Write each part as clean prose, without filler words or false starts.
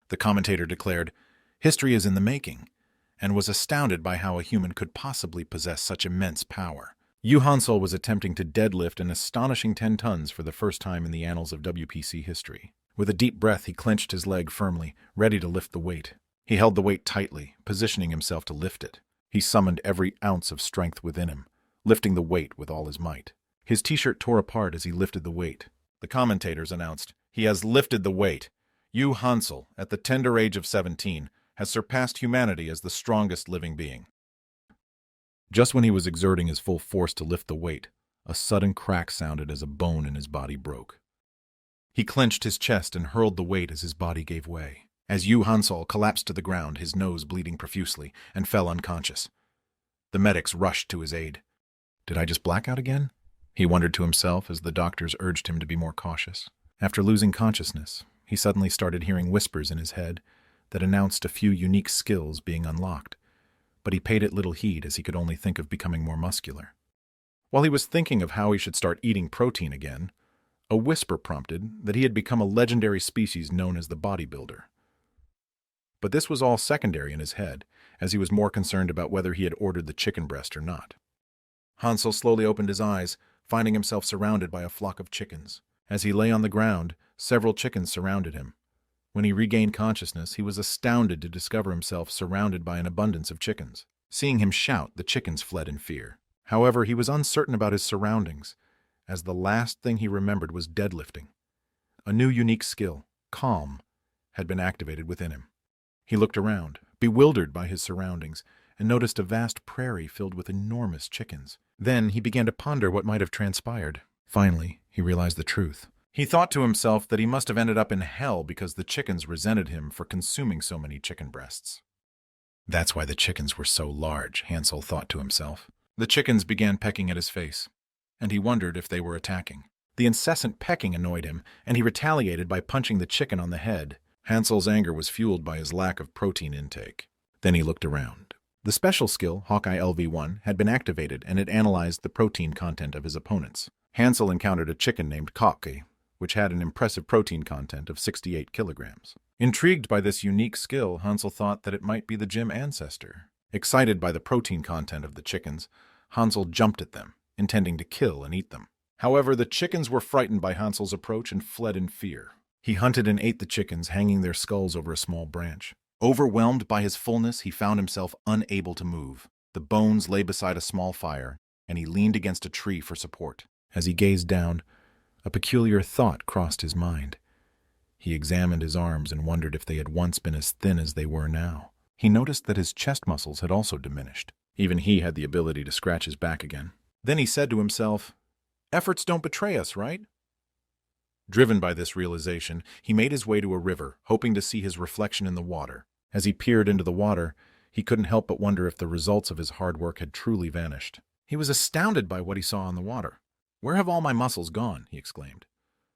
The commentator declared, "History is in the making," and was astounded by how a human could possibly possess such immense power. Yu Hansol was attempting to deadlift an astonishing 10 tons for the first time in the annals of WPC history. With a deep breath, he clenched his leg firmly, ready to lift the weight. He held the weight tightly, positioning himself to lift it. He summoned every ounce of strength within him, lifting the weight with all his might. His t-shirt tore apart as he lifted the weight. The commentators announced, "He has lifted the weight. Yu Hansol, at the tender age of 17, has surpassed humanity as the strongest living being." Just when he was exerting his full force to lift the weight, a sudden crack sounded as a bone in his body broke. He clenched his chest and hurled the weight as his body gave way. As Yu Hansol collapsed to the ground, his nose bleeding profusely, and fell unconscious. The medics rushed to his aid. "Did I just black out again?" he wondered to himself as the doctors urged him to be more cautious. After losing consciousness, he suddenly started hearing whispers in his head that announced a few unique skills being unlocked, but he paid it little heed as he could only think of becoming more muscular. While he was thinking of how he should start eating protein again, a whisper prompted that he had become a legendary species known as the Bodybuilder. But this was all secondary in his head, as he was more concerned about whether he had ordered the chicken breast or not. Hansel slowly opened his eyes, finding himself surrounded by a flock of chickens. As he lay on the ground, several chickens surrounded him. When he regained consciousness, he was astounded to discover himself surrounded by an abundance of chickens. Seeing him shout, the chickens fled in fear. However, he was uncertain about his surroundings, as the last thing he remembered was deadlifting. A new unique skill, calm, had been activated within him. He looked around, bewildered by his surroundings, and noticed a vast prairie filled with enormous chickens. Then he began to ponder what might have transpired. Finally, he realized the truth. He thought to himself that he must have ended up in hell because the chickens resented him for consuming so many chicken breasts. That's why the chickens were so large, Hansel thought to himself. The chickens began pecking at his face, and he wondered if they were attacking. The incessant pecking annoyed him, and he retaliated by punching the chicken on the head. Hansel's anger was fueled by his lack of protein intake. Then he looked around. The special skill, Hawkeye LV1, had been activated, and it analyzed the protein content of his opponents. Hansel encountered a chicken named Catuki, which had an impressive protein content of 68 kilograms. Intrigued by this unique skill, Hansel thought that it might be the gym ancestor. Excited by the protein content of the chickens, Hansel jumped at them, intending to kill and eat them. However, the chickens were frightened by Hansel's approach and fled in fear. He hunted and ate the chickens, hanging their skulls over a small branch. Overwhelmed by his fullness, he found himself unable to move. The bones lay beside a small fire, and he leaned against a tree for support. As he gazed down, a peculiar thought crossed his mind. He examined his arms and wondered if they had once been as thin as they were now. He noticed that his chest muscles had also diminished. Even he had the ability to scratch his back again. Then he said to himself, "Efforts don't betray us, right?" Driven by this realization, he made his way to a river, hoping to see his reflection in the water. As he peered into the water, he couldn't help but wonder if the results of his hard work had truly vanished. He was astounded by what he saw in the water. "Where have all my muscles gone?" he exclaimed.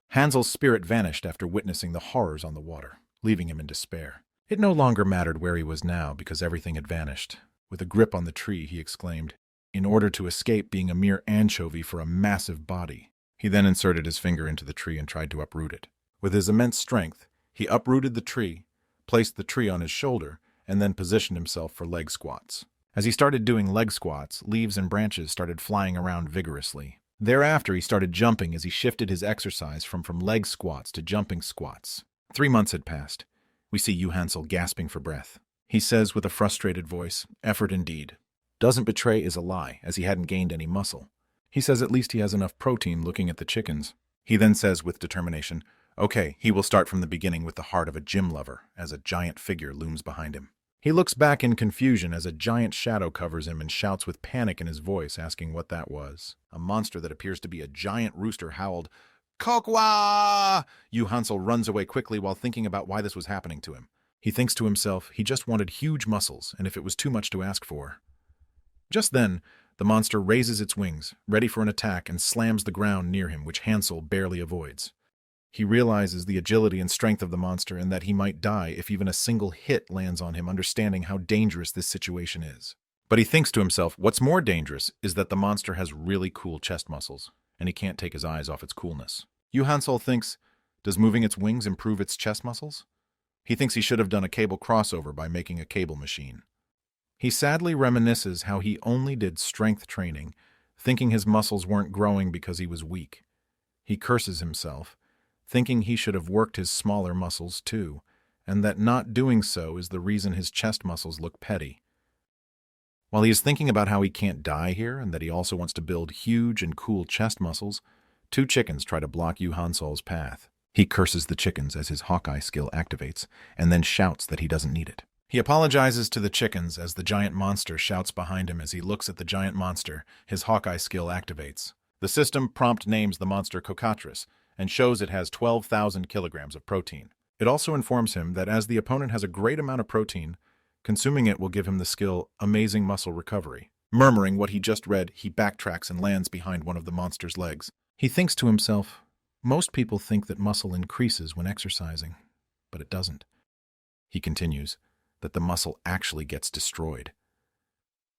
Hansel's spirit vanished after witnessing the horrors on the water, leaving him in despair. It no longer mattered where he was now because everything had vanished. With a grip on the tree, he exclaimed, in order to escape being a mere anchovy for a massive body. He then inserted his finger into the tree and tried to uproot it. With his immense strength, he uprooted the tree, placed the tree on his shoulder, and then positioned himself for leg squats. As he started doing leg squats, leaves and branches started flying around vigorously. Thereafter, he started jumping as he shifted his exercise from leg squats to jumping squats. 3 months had passed. We see Yu Hansel gasping for breath. He says with a frustrated voice, "Effort indeed. Doesn't betray is a lie, as he hadn't gained any muscle." He says at least he has enough protein looking at the chickens. He then says with determination, okay, he will start from the beginning with the heart of a gym lover, as a giant figure looms behind him. He looks back in confusion as a giant shadow covers him and shouts with panic in his voice, asking what that was. A monster that appears to be a giant rooster howled, "Kokwa!" Yu Hansel runs away quickly while thinking about why this was happening to him. He thinks to himself he just wanted huge muscles, and if it was too much to ask for. Just then, the monster raises its wings, ready for an attack, and slams the ground near him, which Hansel barely avoids. He realizes the agility and strength of the monster and that he might die if even a single hit lands on him, understanding how dangerous this situation is. But he thinks to himself, what's more dangerous is that the monster has really cool chest muscles, and he can't take his eyes off its coolness. Yu Hansel thinks, does moving its wings improve its chest muscles? He thinks he should have done a cable crossover by making a cable machine. He sadly reminisces how he only did strength training, thinking his muscles weren't growing because he was weak. He curses himself, thinking he should have worked his smaller muscles too, and that not doing so is the reason his chest muscles look petty. While he is thinking about how he can't die here and that he also wants to build huge and cool chest muscles, two chickens try to block Yu Hansol's path. He curses the chickens as his Hawkeye skill activates, and then shouts that he doesn't need it. He apologizes to the chickens as the giant monster shouts behind him as he looks at the giant monster. His Hawkeye skill activates. The system prompt names the monster Cocatris and shows it has 12,000 kilograms of protein. It also informs him that as the opponent has a great amount of protein, consuming it will give him the skill Amazing Muscle Recovery. Murmuring what he just read, he backtracks and lands behind one of the monster's legs. He thinks to himself, most people think that muscle increases when exercising, but it doesn't. He continues that the muscle actually gets destroyed.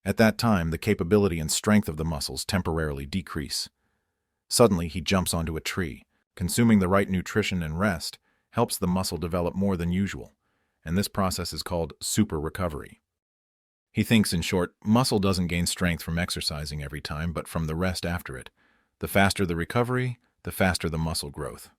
At that time, the capability and strength of the muscles temporarily decrease. Suddenly, he jumps onto a tree. Consuming the right nutrition and rest helps the muscle develop more than usual, and this process is called super recovery. He thinks, in short, muscle doesn't gain strength from exercising every time, but from the rest after it. The faster the recovery, the faster the muscle growth.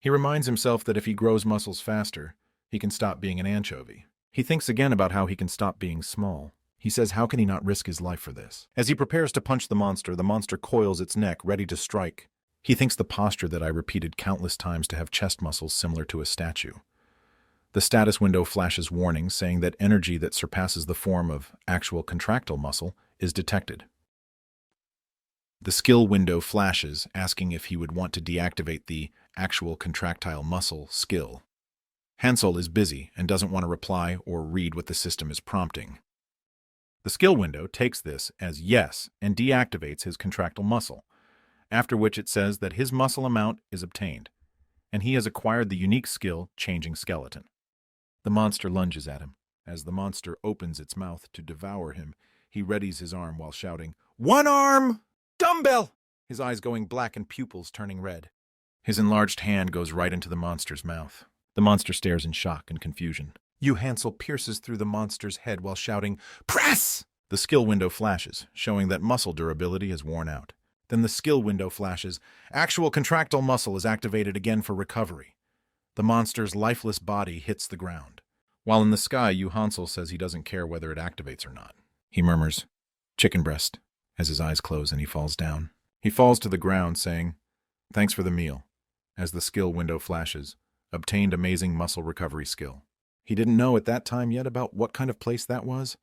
He reminds himself that if he grows muscles faster, he can stop being an anchovy. He thinks again about how he can stop being small. He says, how can he not risk his life for this? As he prepares to punch the monster coils its neck, ready to strike. He thinks the posture that I repeated countless times to have chest muscles similar to a statue. The status window flashes warnings saying that energy that surpasses the form of actual contractile muscle is detected. The skill window flashes, asking if he would want to deactivate the actual contractile muscle skill. Hansol is busy and doesn't want to reply or read what the system is prompting. The skill window takes this as yes and deactivates his contractile muscle, after which it says that his muscle amount is obtained, and he has acquired the unique skill Changing Skeleton. The monster lunges at him. As the monster opens its mouth to devour him, he readies his arm while shouting, "One arm! Dumbbell!" His eyes going black and pupils turning red. His enlarged hand goes right into the monster's mouth. The monster stares in shock and confusion. Yu Hansol pierces through the monster's head while shouting, "Press!" The skill window flashes, showing that muscle durability is worn out. Then the skill window flashes. Actual contractile muscle is activated again for recovery. The monster's lifeless body hits the ground. While in the sky, Yu Hansol says he doesn't care whether it activates or not. He murmurs, "Chicken breast," as his eyes close and he falls down. He falls to the ground, saying, "Thanks for the meal," as the skill window flashes. Obtained Amazing Muscle Recovery skill. He didn't know at that time yet about what kind of place that was,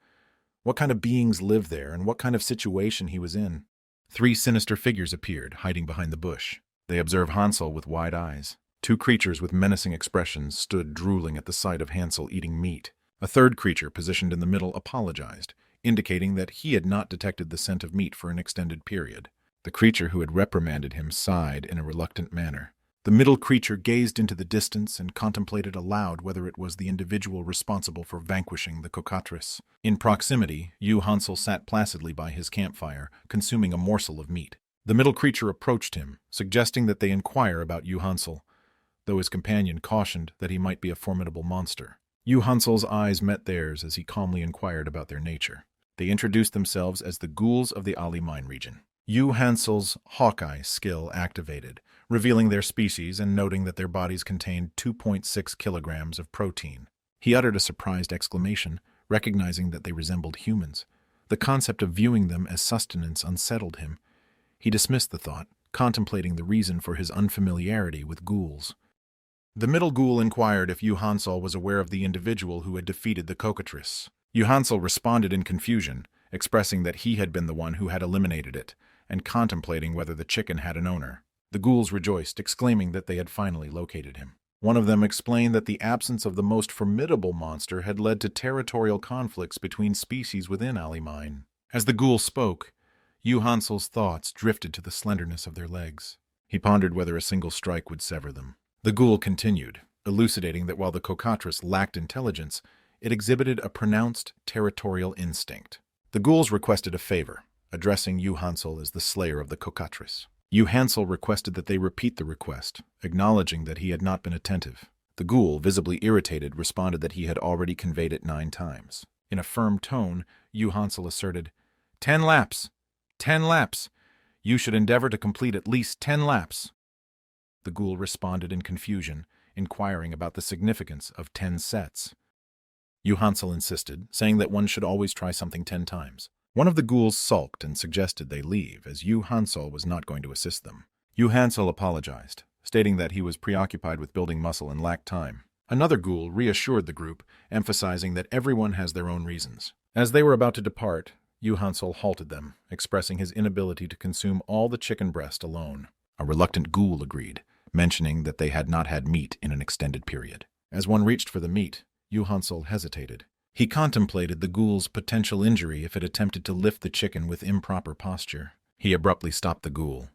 what kind of beings lived there, and what kind of situation he was in. 3 sinister figures appeared, hiding behind the bush. They observe Hansol with wide eyes. 2 creatures with menacing expressions stood drooling at the sight of Hansol eating meat. A third creature, positioned in the middle, apologized, indicating that he had not detected the scent of meat for an extended period. The creature who had reprimanded him sighed in a reluctant manner. The middle creature gazed into the distance and contemplated aloud whether it was the individual responsible for vanquishing the Cocatris. In proximity, Yu Hansol sat placidly by his campfire, consuming a morsel of meat. The middle creature approached him, suggesting that they inquire about Yu Hansol, though his companion cautioned that he might be a formidable monster. Yu Hansol's eyes met theirs as he calmly inquired about their nature. They introduced themselves as the Ghouls of the Ali Mine region. Yu Hansol's Hawkeye skill activated, revealing their species and noting that their bodies contained 2.6 kilograms of protein. He uttered a surprised exclamation, recognizing that they resembled humans. The concept of viewing them as sustenance unsettled him. He dismissed the thought, contemplating the reason for his unfamiliarity with ghouls. The middle ghoul inquired if Yu Hansol was aware of the individual who had defeated the Cocatris. Yu Hansol responded in confusion, expressing that he had been the one who had eliminated it, and contemplating whether the chicken had an owner. The ghouls rejoiced, exclaiming that they had finally located him. One of them explained that the absence of the most formidable monster had led to territorial conflicts between species within Ali Mine. As the ghoul spoke, Yu Hansol's thoughts drifted to the slenderness of their legs. He pondered whether a single strike would sever them. The ghoul continued, elucidating that while the Cocatris lacked intelligence, it exhibited a pronounced territorial instinct. The ghouls requested a favor, addressing Yu Hansol as the slayer of the Cocatris. Yu Hansol requested that they repeat the request, acknowledging that he had not been attentive. The ghoul, visibly irritated, responded that he had already conveyed it 9 times. In a firm tone, Yu Hansel asserted, 10 laps! 10 laps! You should endeavor to complete at least 10 laps. The ghoul responded in confusion, inquiring about the significance of 10 sets. Yu Hansel insisted, saying that one should always try something 10 times. One of the ghouls sulked and suggested they leave, as Yu Hansel was not going to assist them. Yu Hansel apologized, stating that he was preoccupied with building muscle and lacked time. Another ghoul reassured the group, emphasizing that everyone has their own reasons. As they were about to depart, Yu Hansel halted them, expressing his inability to consume all the chicken breast alone. A reluctant ghoul agreed, mentioning that they had not had meat in an extended period. As one reached for the meat, Yu Hansel hesitated. He contemplated the ghoul's potential injury if it attempted to lift the chicken with improper posture. He abruptly stopped the ghoul.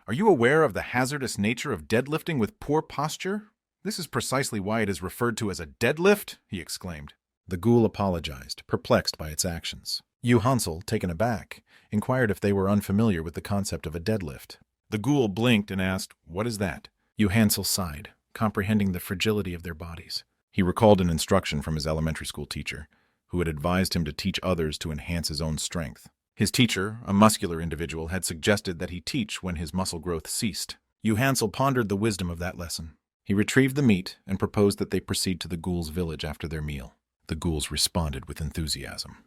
"Are you aware of the hazardous nature of deadlifting with poor posture? This is precisely why it is referred to as a deadlift," he exclaimed. The ghoul apologized, perplexed by its actions. Yu Hansel, taken aback, inquired if they were unfamiliar with the concept of a deadlift. The ghoul blinked and asked, "What is that?" Yu Hansel sighed, comprehending the fragility of their bodies. He recalled an instruction from his elementary school teacher, who had advised him to teach others to enhance his own strength. His teacher, a muscular individual, had suggested that he teach when his muscle growth ceased. Yu Hansel pondered the wisdom of that lesson. He retrieved the meat and proposed that they proceed to the ghouls' village after their meal. The ghouls responded with enthusiasm.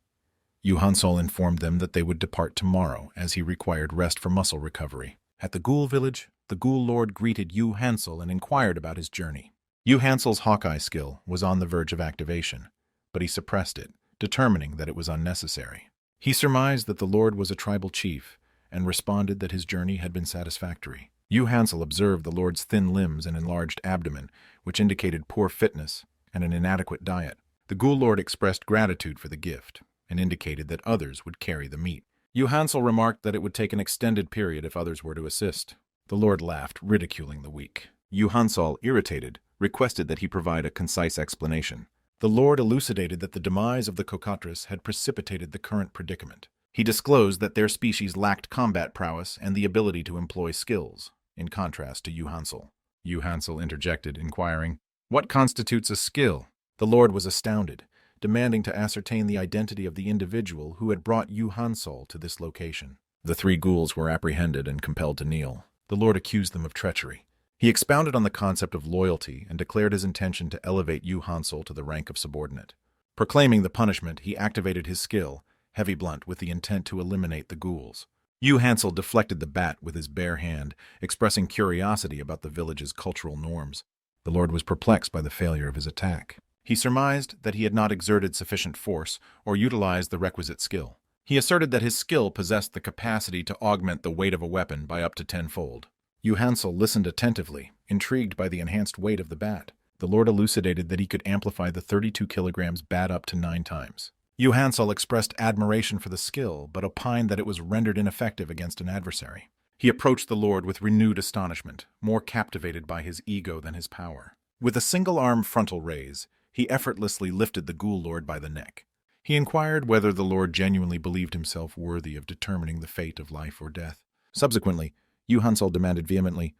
Yu Hansel informed them that they would depart tomorrow, as he required rest for muscle recovery. At the ghoul village, the ghoul lord greeted Yu Hansel and inquired about his journey. Yu Hansel's Hawkeye skill was on the verge of activation, but he suppressed it, determining that it was unnecessary. He surmised that the lord was a tribal chief, and responded that his journey had been satisfactory. Yu Hansel observed the lord's thin limbs and enlarged abdomen, which indicated poor fitness and an inadequate diet. The ghoul lord expressed gratitude for the gift, and indicated that others would carry the meat. Yu Hansel remarked that it would take an extended period if others were to assist. The lord laughed, ridiculing the weak. Yu Hansel, irritated, requested that he provide a concise explanation. The lord elucidated that the demise of the cockatrice had precipitated the current predicament. He disclosed that their species lacked combat prowess and the ability to employ skills, in contrast to Yu Hansel. Yu Hansel interjected, inquiring, "What constitutes a skill?" The lord was astounded, demanding to ascertain the identity of the individual who had brought Yu Hansel to this location. The 3 ghouls were apprehended and compelled to kneel. The lord accused them of treachery. He expounded on the concept of loyalty and declared his intention to elevate Yu Hansel to the rank of subordinate. Proclaiming the punishment, he activated his skill, Heavy Blunt, with the intent to eliminate the ghouls. Yu Hansel deflected the bat with his bare hand, expressing curiosity about the village's cultural norms. The lord was perplexed by the failure of his attack. He surmised that he had not exerted sufficient force or utilized the requisite skill. He asserted that his skill possessed the capacity to augment the weight of a weapon by up to 10-fold. Yu Hansel listened attentively, intrigued by the enhanced weight of the bat. The lord elucidated that he could amplify the 32 kilograms bat up to 9 times. Yu Hansel expressed admiration for the skill, but opined that it was rendered ineffective against an adversary. He approached the lord with renewed astonishment, more captivated by his ego than his power. With a single-arm frontal raise, he effortlessly lifted the ghoul lord by the neck. He inquired whether the lord genuinely believed himself worthy of determining the fate of life or death. Subsequently, Yu Hansel demanded vehemently,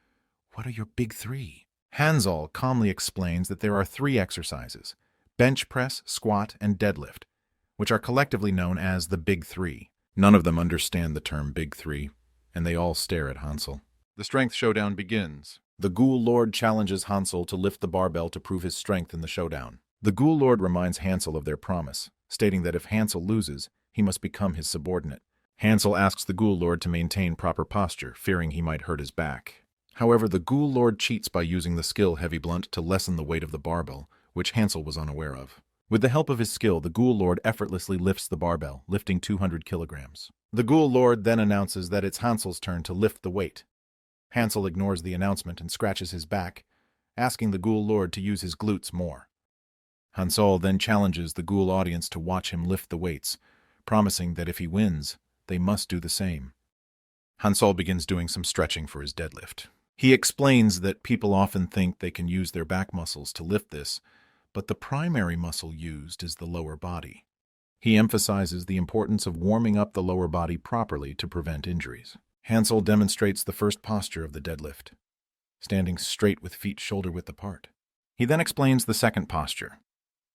"What are your big 3? Hansel calmly explains that there are 3 exercises, bench press, squat, and deadlift, which are collectively known as the Big 3. None of them understand the term Big 3, and they all stare at Hansel. The strength showdown begins. The ghoul lord challenges Hansel to lift the barbell to prove his strength in the showdown. The ghoul lord reminds Hansel of their promise, stating that if Hansel loses, he must become his subordinate. Hansel asks the ghoul lord to maintain proper posture, fearing he might hurt his back. However, the ghoul lord cheats by using the skill Heavy Blunt to lessen the weight of the barbell, which Hansel was unaware of. With the help of his skill, the ghoul lord effortlessly lifts the barbell, lifting 200 kilograms. The ghoul lord then announces that it's Hansel's turn to lift the weight. Hansel ignores the announcement and scratches his back, asking the ghoul lord to use his glutes more. Hansel then challenges the ghoul audience to watch him lift the weights, promising that if he wins, they must do the same. Hansel begins doing some stretching for his deadlift. He explains that people often think they can use their back muscles to lift this, but the primary muscle used is the lower body. He emphasizes the importance of warming up the lower body properly to prevent injuries. Hansel demonstrates the first posture of the deadlift, standing straight with feet shoulder-width apart. He then explains the second posture,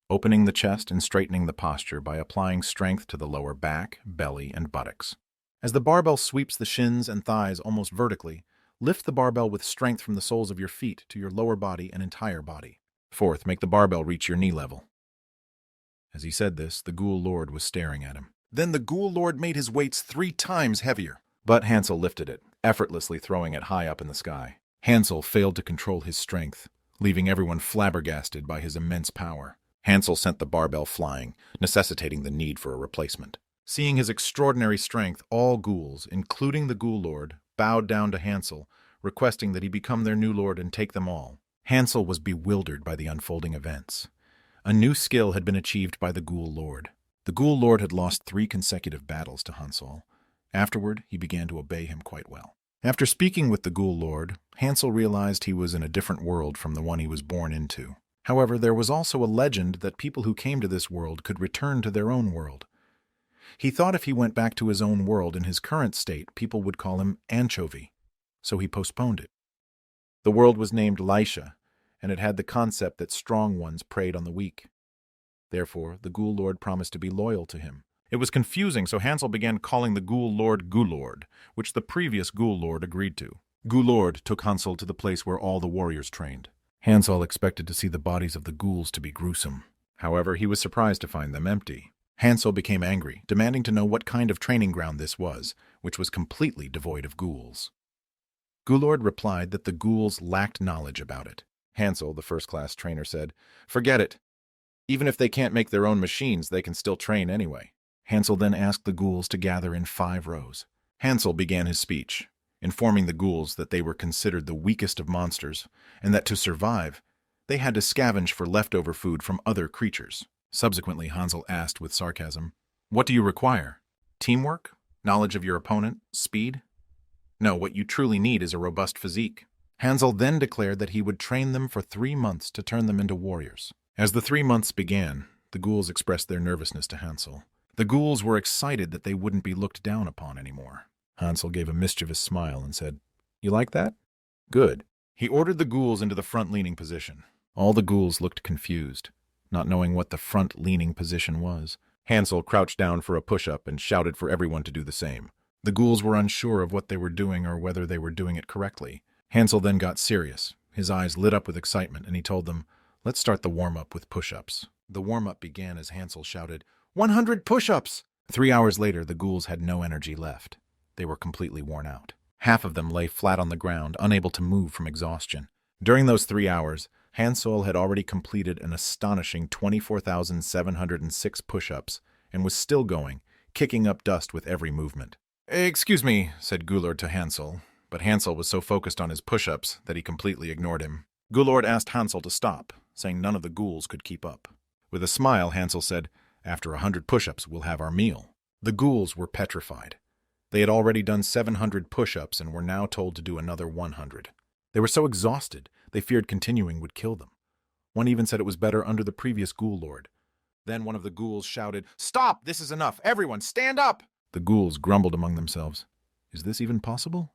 opening the chest and straightening the posture by applying strength to the lower back, belly, and buttocks. As the barbell sweeps the shins and thighs almost vertically, lift the barbell with strength from the soles of your feet to your lower body and entire body. Fourth, make the barbell reach your knee level. As he said this, the Ghoul Lord was staring at him. Then the Ghoul Lord made his weights 3 times heavier. But Hansel lifted it, effortlessly throwing it high up in the sky. Hansel failed to control his strength, leaving everyone flabbergasted by his immense power. Hansel sent the barbell flying, necessitating the need for a replacement. Seeing his extraordinary strength, all ghouls, including the Ghoul Lord, bowed down to Hansel, requesting that he become their new lord and take them all. Hansel was bewildered by the unfolding events. A new skill had been achieved by the Ghoul Lord. The Ghoul Lord had lost 3 consecutive battles to Hansel. Afterward, he began to obey him quite well. After speaking with the Ghoul Lord, Hansel realized he was in a different world from the one he was born into. However, there was also a legend that people who came to this world could return to their own world. He thought if he went back to his own world in his current state, people would call him Anchovy, so he postponed it. The world was named Lisha, and it had the concept that strong ones preyed on the weak. Therefore, the Ghoul Lord promised to be loyal to him. It was confusing, so Hansel began calling the Ghoul Lord Ghoulord, which the previous Ghoul Lord agreed to. Ghoulord took Hansel to the place where all the warriors trained. Hansel expected to see the bodies of the ghouls to be gruesome. However, he was surprised to find them empty. Hansel became angry, demanding to know what kind of training ground this was, which was completely devoid of ghouls. Ghoulord replied that the ghouls lacked knowledge about it. Hansel, the first-class trainer, said, "Forget it. Even if they can't make their own machines, they can still train anyway." Hansel then asked the ghouls to gather in 5 rows. Hansel began his speech, informing the ghouls that they were considered the weakest of monsters, and that to survive, they had to scavenge for leftover food from other creatures. Subsequently, Hansel asked with sarcasm, "What do you require? Teamwork? Knowledge of your opponent? Speed? No, what you truly need is a robust physique." Hansel then declared that he would train them for 3 months to turn them into warriors. As the 3 months began, the ghouls expressed their nervousness to Hansel. The ghouls were excited that they wouldn't be looked down upon anymore. Hansel gave a mischievous smile and said, "You like that? Good." He ordered the ghouls into the front-leaning position. All the ghouls looked confused, not knowing what the front-leaning position was. Hansel crouched down for a push-up and shouted for everyone to do the same. The ghouls were unsure of what they were doing or whether they were doing it correctly. Hansel then got serious. His eyes lit up with excitement, and he told them, "Let's start the warm-up with push-ups." The warm-up began as Hansel shouted, 100 push-ups! 3 hours later, the ghouls had no energy left. They were completely worn out. Half of them lay flat on the ground, unable to move from exhaustion. During those 3 hours, Hansel had already completed an astonishing 24,706 push-ups and was still going, kicking up dust with every movement. "Excuse me," said Ghoulord to Hansel, but Hansel was so focused on his push-ups that he completely ignored him. Ghoulord asked Hansel to stop, saying none of the ghouls could keep up. With a smile, Hansel said, "After 100 push-ups, we'll have our meal." The ghouls were petrified. They had already done 700 push-ups and were now told to do another 100. They were so exhausted, they feared continuing would kill them. One even said it was better under the previous Ghoul Lord. Then one of the ghouls shouted, "Stop! This is enough! Everyone, stand up!" The ghouls grumbled among themselves. "Is this even possible?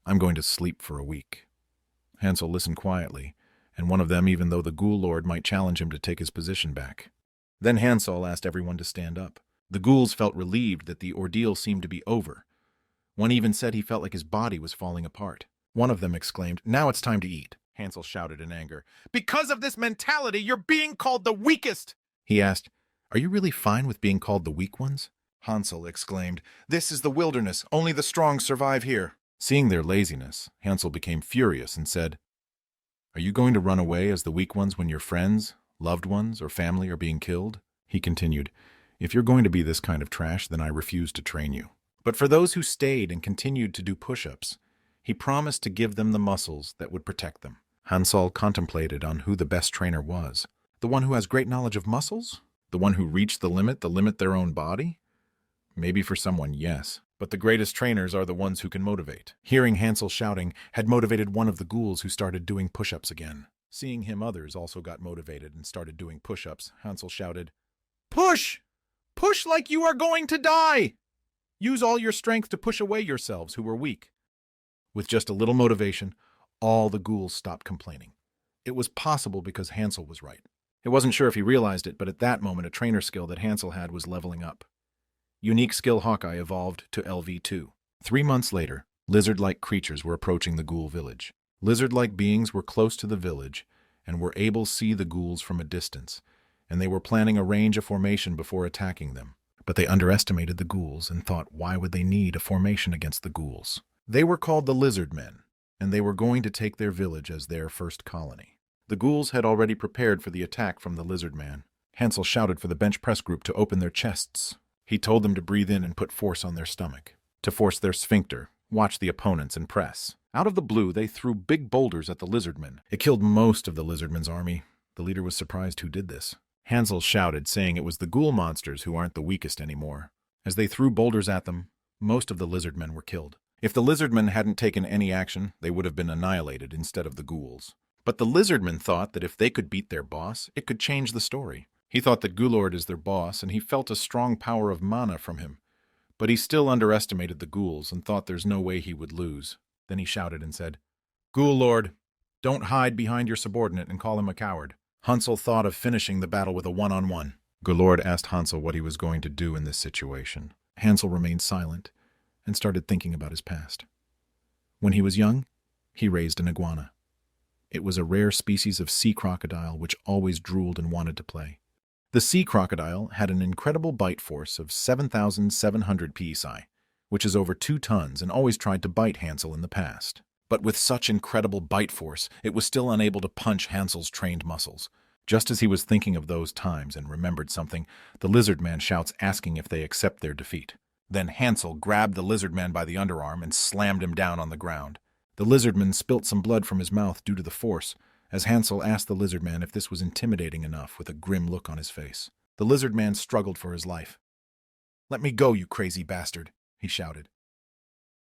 I'm going to sleep for a week." Hansel listened quietly, and one of them, even though the Ghoul Lord might challenge him to take his position back. Then Hansel asked everyone to stand up. The ghouls felt relieved that the ordeal seemed to be over. One even said he felt like his body was falling apart. One of them exclaimed, "Now it's time to eat." Hansel shouted in anger, "Because of this mentality, you're being called the weakest!" He asked, "Are you really fine with being called the weak ones?" Hansel exclaimed, "This is the wilderness. Only the strong survive here." Seeing their laziness, Hansel became furious and said, "Are you going to run away as the weak ones when your friends, loved ones, or family are being killed?" He continued, "If you're going to be this kind of trash, then I refuse to train you." But for those who stayed and continued to do push-ups, he promised to give them the muscles that would protect them. Hansel contemplated on who the best trainer was. The one who has great knowledge of muscles? The one who reached the limit their own body? Maybe for someone, yes. But the greatest trainers are the ones who can motivate. Hearing Hansel shouting had motivated one of the ghouls who started doing push-ups again. Seeing him, others also got motivated and started doing push-ups. Hansel shouted, "Push! Push like you are going to die! Use all your strength to push away yourselves who were weak." With just a little motivation, all the ghouls stopped complaining. it was possible because Hansel was right. It wasn't sure if he realized it, but at that moment a trainer skill that Hansel had was leveling up. Unique skill Hawkeye evolved to LV2. 3 months later, lizard-like creatures were approaching the ghoul village. Lizard-like beings were close to the village and were able to see the ghouls from a distance, and they were planning a range of formation before attacking them. But they underestimated the ghouls and thought, why would they need a formation against the ghouls? They were called the Lizard Men, and they were going to take their village as their first colony. The ghouls had already prepared for the attack from the Lizard Man. Hansel shouted for the bench press group to open their chests. He told them to breathe in and put force on their stomach, to force their sphincter, watch the opponents, and press. Out of the blue, they threw big boulders at the Lizardmen. It killed most of the Lizardmen's army. The leader was surprised who did this. Hansel shouted, saying it was the ghoul monsters who aren't the weakest anymore. As they threw boulders at them, most of the Lizardmen were killed. If the Lizardmen hadn't taken any action, they would have been annihilated instead of the ghouls. But the Lizardmen thought that if they could beat their boss, it could change the story. He thought that Ghoulord is their boss, and he felt a strong power of mana from him. But he still underestimated the ghouls and thought there's no way he would lose. Then he shouted and said, "Ghoulord, don't hide behind your subordinate and call him a coward." Hansel thought of finishing the battle with a one-on-one. Ghoulord asked Hansel what he was going to do in this situation. Hansel remained silent and started thinking about his past. When he was young, he raised an iguana. It was a rare species of sea crocodile which always drooled and wanted to play. The sea crocodile had an incredible bite force of 7,700 psi, which is over 2 tons, and always tried to bite Hansel in the past. But with such incredible bite force, it was still unable to punch Hansel's trained muscles. Just as he was thinking of those times and remembered something, the lizard man shouts asking if they accept their defeat. Then Hansel grabbed the lizard man by the underarm and slammed him down on the ground. The lizardman spilt some blood from his mouth due to the force, as Hansel asked the lizard man if this was intimidating enough with a grim look on his face. The lizard man struggled for his life. "Let me go, you crazy bastard," he shouted.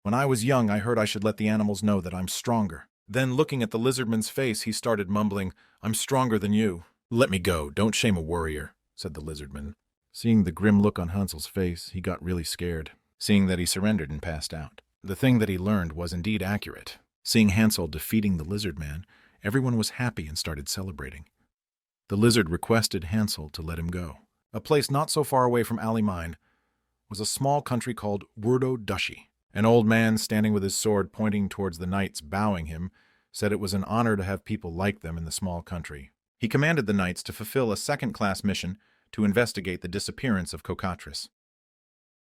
"When I was young, I heard I should let the animals know that I'm stronger." Then, looking at the lizardman's face, he started mumbling, "I'm stronger than you." "Let me go, don't shame a warrior," said the lizardman. Seeing the grim look on Hansel's face, he got really scared, seeing that he surrendered and passed out. The thing that he learned was indeed accurate. Seeing Hansel defeating the lizard man, everyone was happy and started celebrating. The lizard requested Hansel to let him go. A place not so far away from Alimine was a small country called Wurdo Dushi. An old man standing with his sword pointing towards the knights bowing him said it was an honor to have people like them in the small country. He commanded the knights to fulfill a second-class mission to investigate the disappearance of Cocatris.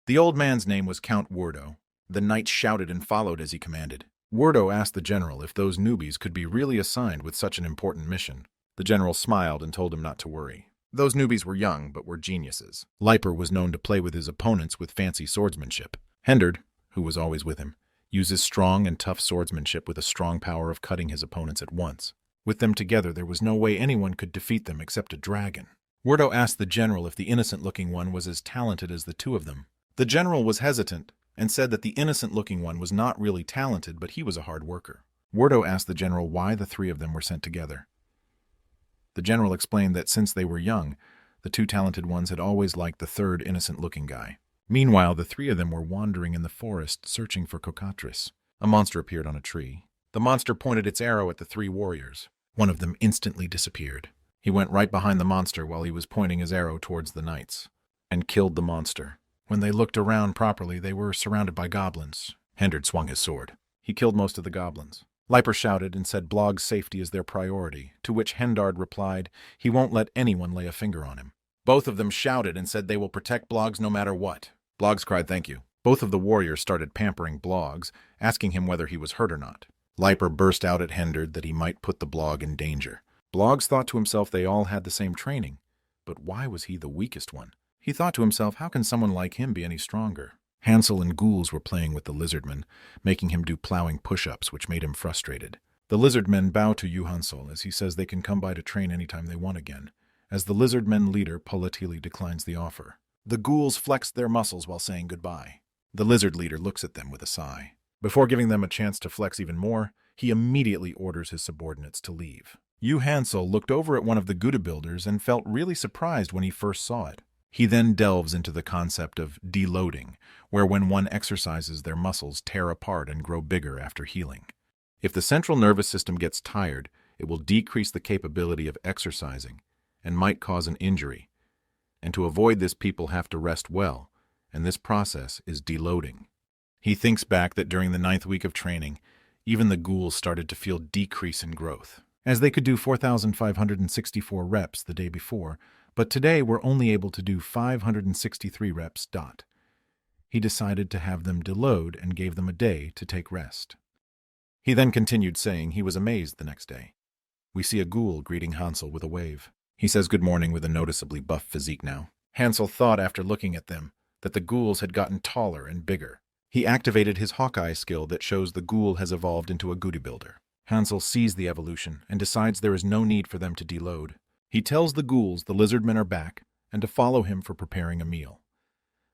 The old man's name was Count Wurdo. The knights shouted and followed as he commanded. Wurdo asked the general if those newbies could be really assigned with such an important mission. The general smiled and told him not to worry. Those newbies were young, but were geniuses. Liper was known to play with his opponents with fancy swordsmanship. Hendard, who was always with him, uses strong and tough swordsmanship with a strong power of cutting his opponents at once. With them together, there was no way anyone could defeat them except a dragon. Wurdo asked the general if the innocent-looking one was as talented as the two of them. The general was hesitant and said that the innocent-looking one was not really talented, but he was a hard worker. Wurdo asked the general why the three of them were sent together. The general explained that since they were young, the two talented ones had always liked the third innocent-looking guy. Meanwhile, the three of them were wandering in the forest searching for Cocatris. A monster appeared on a tree. The monster pointed its arrow at the three warriors. One of them instantly disappeared. He went right behind the monster while he was pointing his arrow towards the knights, and killed the monster. When they looked around properly, they were surrounded by goblins. Hendard swung his sword. He killed most of the goblins. Liper shouted and said Blog's safety is their priority, to which Hendard replied he won't let anyone lay a finger on him. Both of them shouted and said they will protect Blogs no matter what. Blogs cried thank you. Both of the warriors started pampering Blogs, asking him whether he was hurt or not. Liper burst out at Hendard that he might put the Blog in danger. Blogs thought to himself they all had the same training, but why was he the weakest one? He thought to himself, how can someone like him be any stronger? Hansel and Ghouls were playing with the lizardman, making him do plowing push-ups, which made him frustrated. The lizardmen bow to Hansel as he says they can come by to train anytime they want again, as the lizardmen leader politely declines the offer. The Ghouls flexed their muscles while saying goodbye. The lizard leader looks at them with a sigh. Before giving them a chance to flex even more, he immediately orders his subordinates to leave. Hansel looked over at one of the Bodybuilders and felt really surprised when he first saw it. He then delves into the concept of deloading, where when one exercises their muscles tear apart and grow bigger after healing. If the central nervous system gets tired, It will decrease the capability of exercising and might cause an injury. And to avoid this, people have to rest well, and this process is deloading. He thinks back that during the 9th week of training, even the ghouls started to feel decrease in growth, as they could do 4,564 reps the day before, but today were only able to do 563 reps. He decided to have them deload and gave them a day to take rest. He then continued saying he was amazed the next day. We see a ghoul greeting Hansel with a wave. He says good morning with a noticeably buff physique now. Hansel thought after looking at them that the ghouls had gotten taller and bigger. He activated his Hawkeye skill that shows the ghoul has evolved into a Bodybuilder. Hansel sees the evolution and decides there is no need for them to deload. He tells the ghouls the lizardmen are back and to follow him for preparing a meal.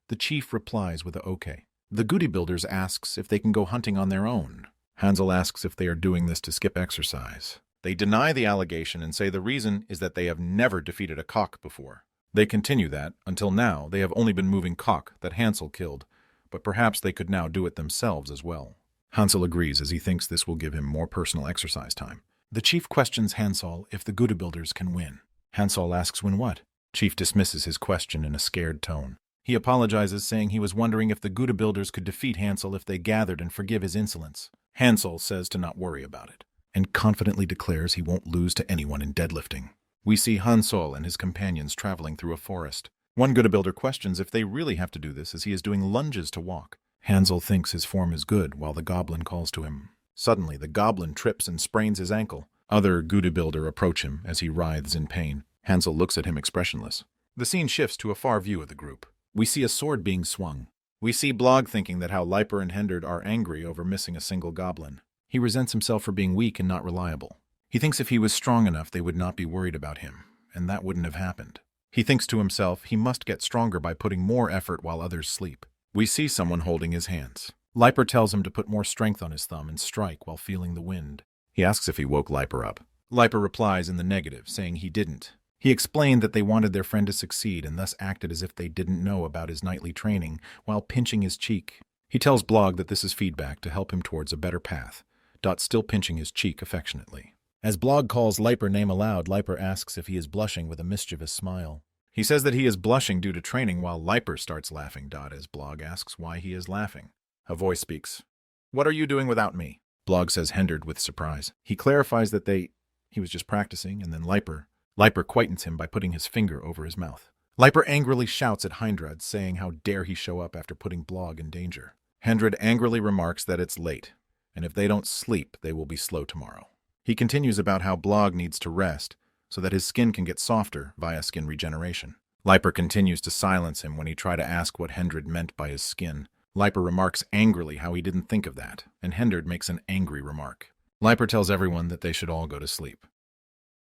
The chief replies with a okay. The Bodybuilders asks if they can go hunting on their own. Hansel asks if they are doing this to skip exercise. They deny the allegation and say the reason is that they have never defeated a cock before. They continue that, until now, they have only been moving cock that Hansel killed, but perhaps they could now do it themselves as well. Hansel agrees as he thinks this will give him more personal exercise time. The chief questions Hansel if the Bodybuilders can win. Hansel asks win what? Chief dismisses his question in a scared tone. He apologizes, saying he was wondering if the Bodybuilders could defeat Hansel if they gathered and forgive his insolence. Hansel says to not worry about it, and confidently declares he won't lose to anyone in deadlifting. We see Hansel and his companions traveling through a forest. One Bodybuilder questions if they really have to do this, as he is doing lunges to walk. Hansel thinks his form is good, while the goblin calls to him. Suddenly, the goblin trips and sprains his ankle. Other Bodybuilder approach him as he writhes in pain. Hansel looks at him expressionless. The scene shifts to a far view of the group. We see a sword being swung. We see Blog thinking that how Leiper and Henderd are angry over missing a single goblin. He resents himself for being weak and not reliable. He thinks if he was strong enough, they would not be worried about him, and that wouldn't have happened. He thinks to himself he must get stronger by putting more effort while others sleep. We see someone holding his hands. Leiper tells him to put more strength on his thumb and strike while feeling the wind. He asks if he woke Leiper up. Leiper replies in the negative, saying he didn't. He explained that they wanted their friend to succeed and thus acted as if they didn't know about his nightly training while pinching his cheek. He tells Blog that this is feedback to help him towards a better path, still pinching his cheek affectionately. As Blog calls Leiper name aloud, Leiper asks if he is blushing with a mischievous smile. He says that he is blushing due to training while Leiper starts laughing. As Blog asks why he is laughing. A voice speaks. What are you doing without me? Blog says Henderd with surprise. He clarifies that he was just practicing, and then Leiper quietens him by putting his finger over his mouth. Leiper angrily shouts at Henderd, saying how dare he show up after putting Blog in danger. Henderd angrily remarks that it's late, and if they don't sleep, they will be slow tomorrow. He continues about how Blog needs to rest so that his skin can get softer via skin regeneration. Leiper continues to silence him when he tries to ask what Henderd meant by his skin. Leiper remarks angrily how he didn't think of that, and Henderd makes an angry remark. Leiper tells everyone that they should all go to sleep.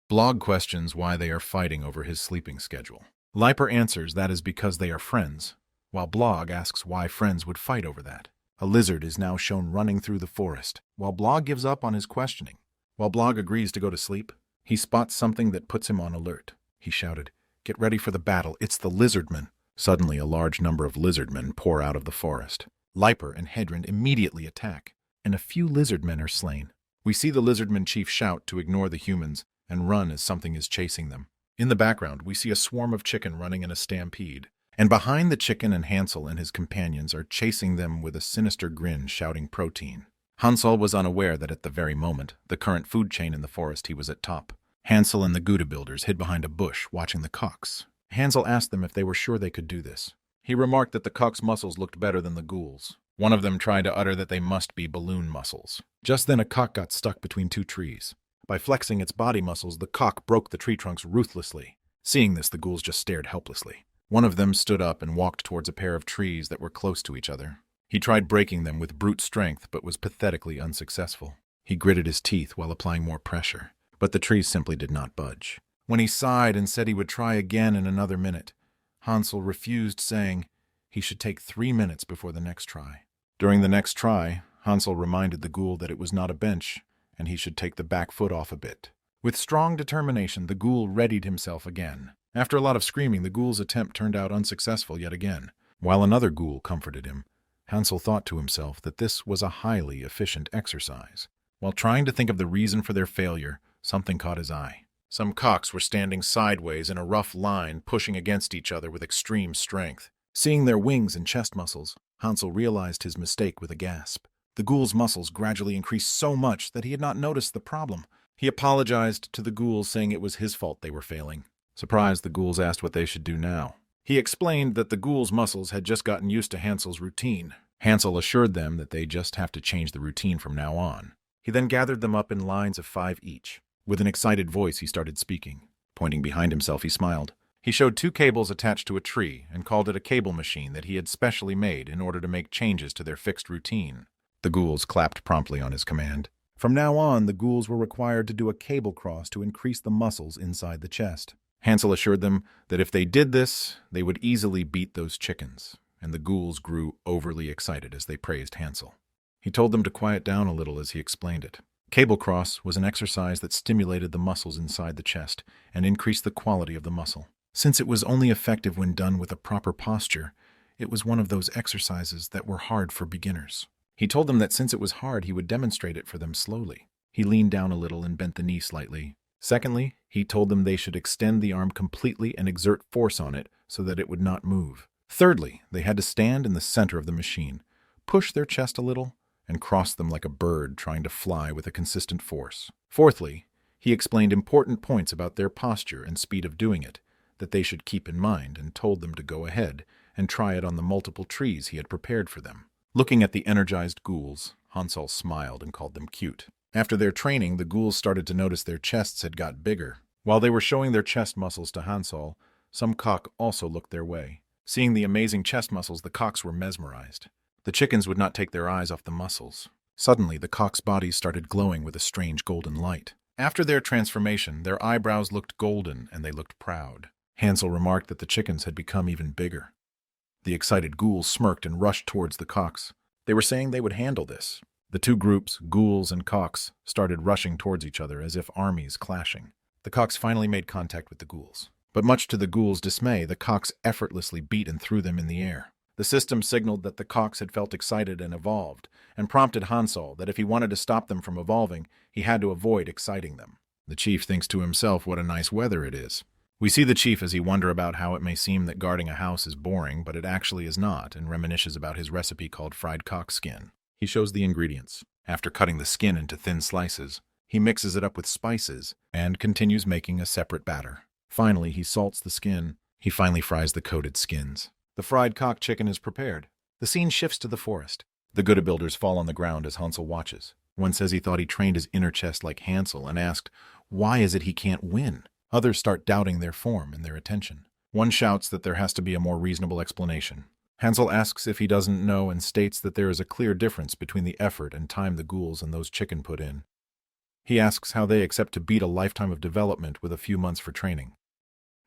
Blog questions why they are fighting over his sleeping schedule. Leiper answers that is because they are friends, while Blog asks why friends would fight over that. A lizard is now shown running through the forest, while Blog gives up on his questioning. While Blog agrees to go to sleep, he spots something that puts him on alert. He shouted, "Get ready for the battle, it's the lizardmen." Suddenly, a large number of lizardmen pour out of the forest. Leiper and Hedrund immediately attack, and a few lizardmen are slain. We see the lizardman chief shout to ignore the humans and run as something is chasing them. In the background, we see a swarm of chicken running in a stampede, and behind the chicken and Hansel and his companions are chasing them with a sinister grin, shouting protein. Hansel was unaware that at the very moment, the current food chain in the forest, he was at top. Hansel and the Bodybuilders hid behind a bush, watching the cocks. Hansel asked them if they were sure they could do this. He remarked that the cocks' muscles looked better than the ghouls. One of them tried to utter that they must be balloon muscles. Just then a cock got stuck between two trees. By flexing its body muscles, the cock broke the tree trunks ruthlessly. Seeing this, the ghouls just stared helplessly. One of them stood up and walked towards a pair of trees that were close to each other. He tried breaking them with brute strength, but was pathetically unsuccessful. He gritted his teeth while applying more pressure, but the trees simply did not budge. When he sighed and said he would try again in another minute, Hansel refused, saying he should take 3 minutes before the next try. During the next try, Hansel reminded the ghoul that it was not a bench, and he should take the back foot off a bit. With strong determination, the ghoul readied himself again. After a lot of screaming, the ghoul's attempt turned out unsuccessful yet again. While another ghoul comforted him, Hansel thought to himself that this was a highly efficient exercise. While trying to think of the reason for their failure, something caught his eye. Some cocks were standing sideways in a rough line, pushing against each other with extreme strength. Seeing their wings and chest muscles, Hansel realized his mistake with a gasp. The ghouls' muscles gradually increased so much that he had not noticed the problem. He apologized to the ghouls, saying it was his fault they were failing. Surprised, the ghouls asked what they should do now. He explained that the ghouls' muscles had just gotten used to Hansel's routine. Hansel assured them that they just have to change the routine from now on. He then gathered them up in lines of 5 each. With an excited voice, he started speaking. Pointing behind himself, he smiled. He showed 2 cables attached to a tree and called it a cable machine that he had specially made in order to make changes to their fixed routine. The ghouls clapped promptly on his command. From now on, the ghouls were required to do a cable cross to increase the muscles inside the chest. Hansel assured them that if they did this, they would easily beat those chickens, and the ghouls grew overly excited as they praised Hansel. He told them to quiet down a little as he explained it. Cable cross was an exercise that stimulated the muscles inside the chest and increased the quality of the muscle. Since it was only effective when done with a proper posture, it was one of those exercises that were hard for beginners. He told them that since it was hard, he would demonstrate it for them slowly. He leaned down a little and bent the knee slightly. Secondly, he told them they should extend the arm completely and exert force on it so that it would not move. Thirdly, they had to stand in the center of the machine, push their chest a little, and cross them like a bird trying to fly with a consistent force. Fourthly, he explained important points about their posture and speed of doing it, that they should keep in mind, and told them to go ahead and try it on the multiple trees he had prepared for them. Looking at the energized ghouls, Hansel smiled and called them cute. After their training, the ghouls started to notice their chests had got bigger. While they were showing their chest muscles to Hansel, some cock also looked their way. Seeing the amazing chest muscles, the cocks were mesmerized. The chickens would not take their eyes off the muscles. Suddenly, the cocks' bodies started glowing with a strange golden light. After their transformation, their eyebrows looked golden and they looked proud. Hansel remarked that the chickens had become even bigger. The excited ghouls smirked and rushed towards the cocks. They were saying they would handle this. The 2 groups, ghouls and cocks, started rushing towards each other as if armies clashing. The cocks finally made contact with the ghouls. But much to the ghouls' dismay, the cocks effortlessly beat and threw them in the air. The system signaled that the cocks had felt excited and evolved, and prompted Hansel that if he wanted to stop them from evolving, he had to avoid exciting them. The chief thinks to himself what a nice weather it is. We see the chief as he wonders about how it may seem that guarding a house is boring, but it actually is not, and reminisces about his recipe called fried cock skin. He shows the ingredients. After cutting the skin into thin slices, he mixes it up with spices and continues making a separate batter. Finally, he salts the skin. He finally fries the coated skins. The fried cock chicken is prepared. The scene shifts to the forest. The Bodybuilders fall on the ground as Hansel watches. One says he thought he trained his inner chest like Hansel and asked, why is it he can't win? Others start doubting their form and their attention. One shouts that there has to be a more reasonable explanation. Hansel asks if he doesn't know and states that there is a clear difference between the effort and time the ghouls and those chicken put in. He asks how they accept to beat a lifetime of development with a few months for training.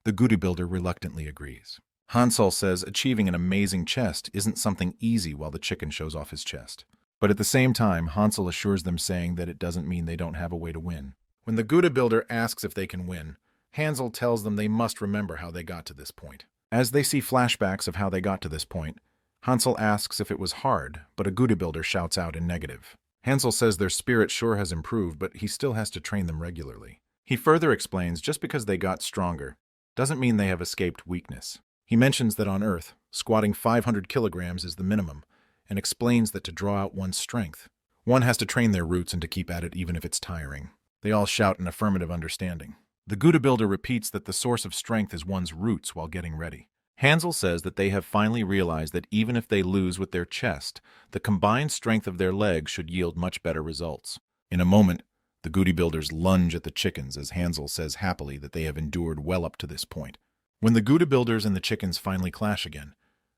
The Bodybuilder reluctantly agrees. Hansel says achieving an amazing chest isn't something easy while the chicken shows off his chest. But at the same time, Hansel assures them, saying that it doesn't mean they don't have a way to win. When the Bodybuilder asks if they can win, Hansel tells them they must remember how they got to this point. As they see flashbacks of how they got to this point, Hansel asks if it was hard, but a Bodybuilder shouts out in negative. Hansel says their spirit sure has improved, but he still has to train them regularly. He further explains just because they got stronger doesn't mean they have escaped weakness. He mentions that on Earth, squatting 500 kilograms is the minimum, and explains that to draw out one's strength, one has to train their roots and to keep at it even if it's tiring. They all shout in affirmative understanding. The Bodybuilder repeats that the source of strength is one's roots while getting ready. Hansel says that they have finally realized that even if they lose with their chest, the combined strength of their legs should yield much better results. In a moment, the Bodybuilders lunge at the chickens as Hansel says happily that they have endured well up to this point. When the Bodybuilders and the chickens finally clash again,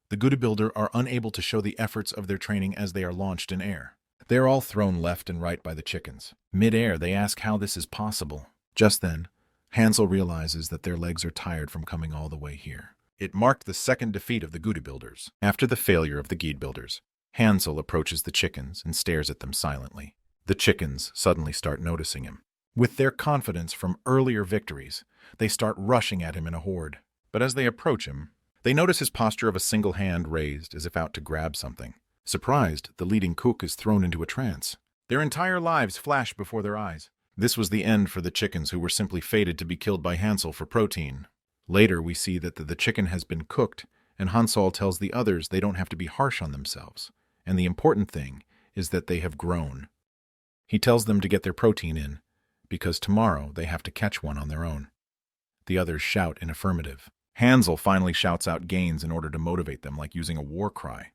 the Bodybuilder are unable to show the efforts of their training as they are launched in air. They are all thrown left and right by the chickens. Mid-air, they ask how this is possible. Just then, Hansel realizes that their legs are tired from coming all the way here. It marked the second defeat of the Bodybuilders. After the failure of the Bodybuilders, Hansel approaches the chickens and stares at them silently. The chickens suddenly start noticing him. With their confidence from earlier victories, they start rushing at him in a horde. But as they approach him, they notice his posture of a single hand raised as if out to grab something. Surprised, the leading cook is thrown into a trance. Their entire lives flash before their eyes. This was the end for the chickens, who were simply fated to be killed by Hansel for protein. Later, we see that the chicken has been cooked, and Hansel tells the others they don't have to be harsh on themselves, and the important thing is that they have grown. He tells them to get their protein in, because tomorrow they have to catch one on their own. The others shout in affirmative. Hansel finally shouts out gains in order to motivate them, like using a war cry,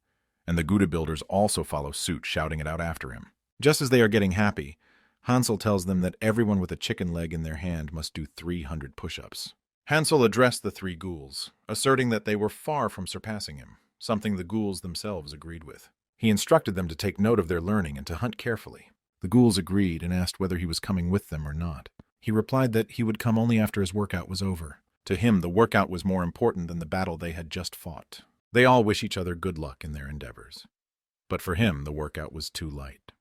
and the Bodybuilders also follow suit, shouting it out after him. Just as they are getting happy, Hansel tells them that everyone with a chicken leg in their hand must do 300 push-ups. Hansel addressed the three ghouls, asserting that they were far from surpassing him, something the ghouls themselves agreed with. He instructed them to take note of their learning and to hunt carefully. The ghouls agreed and asked whether he was coming with them or not. He replied that he would come only after his workout was over. To him, the workout was more important than the battle they had just fought. They all wish each other good luck in their endeavors. But for him, the workout was too light.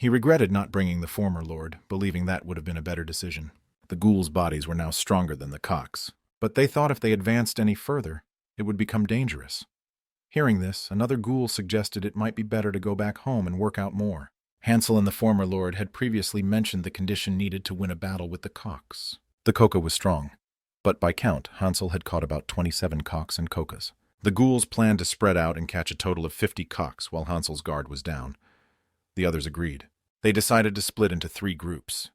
He regretted not bringing the former lord, believing that would have been a better decision. The ghouls' bodies were now stronger than the cocks, but they thought if they advanced any further, it would become dangerous. Hearing this, another ghoul suggested it might be better to go back home and work out more. Hansel and the former lord had previously mentioned the condition needed to win a battle with the cocks. The coca was strong, but by count, Hansel had caught about 27 cocks and cocas. The ghouls planned to spread out and catch a total of 50 cocks while Hansel's guard was down. The others agreed. They decided to split into 3 groups.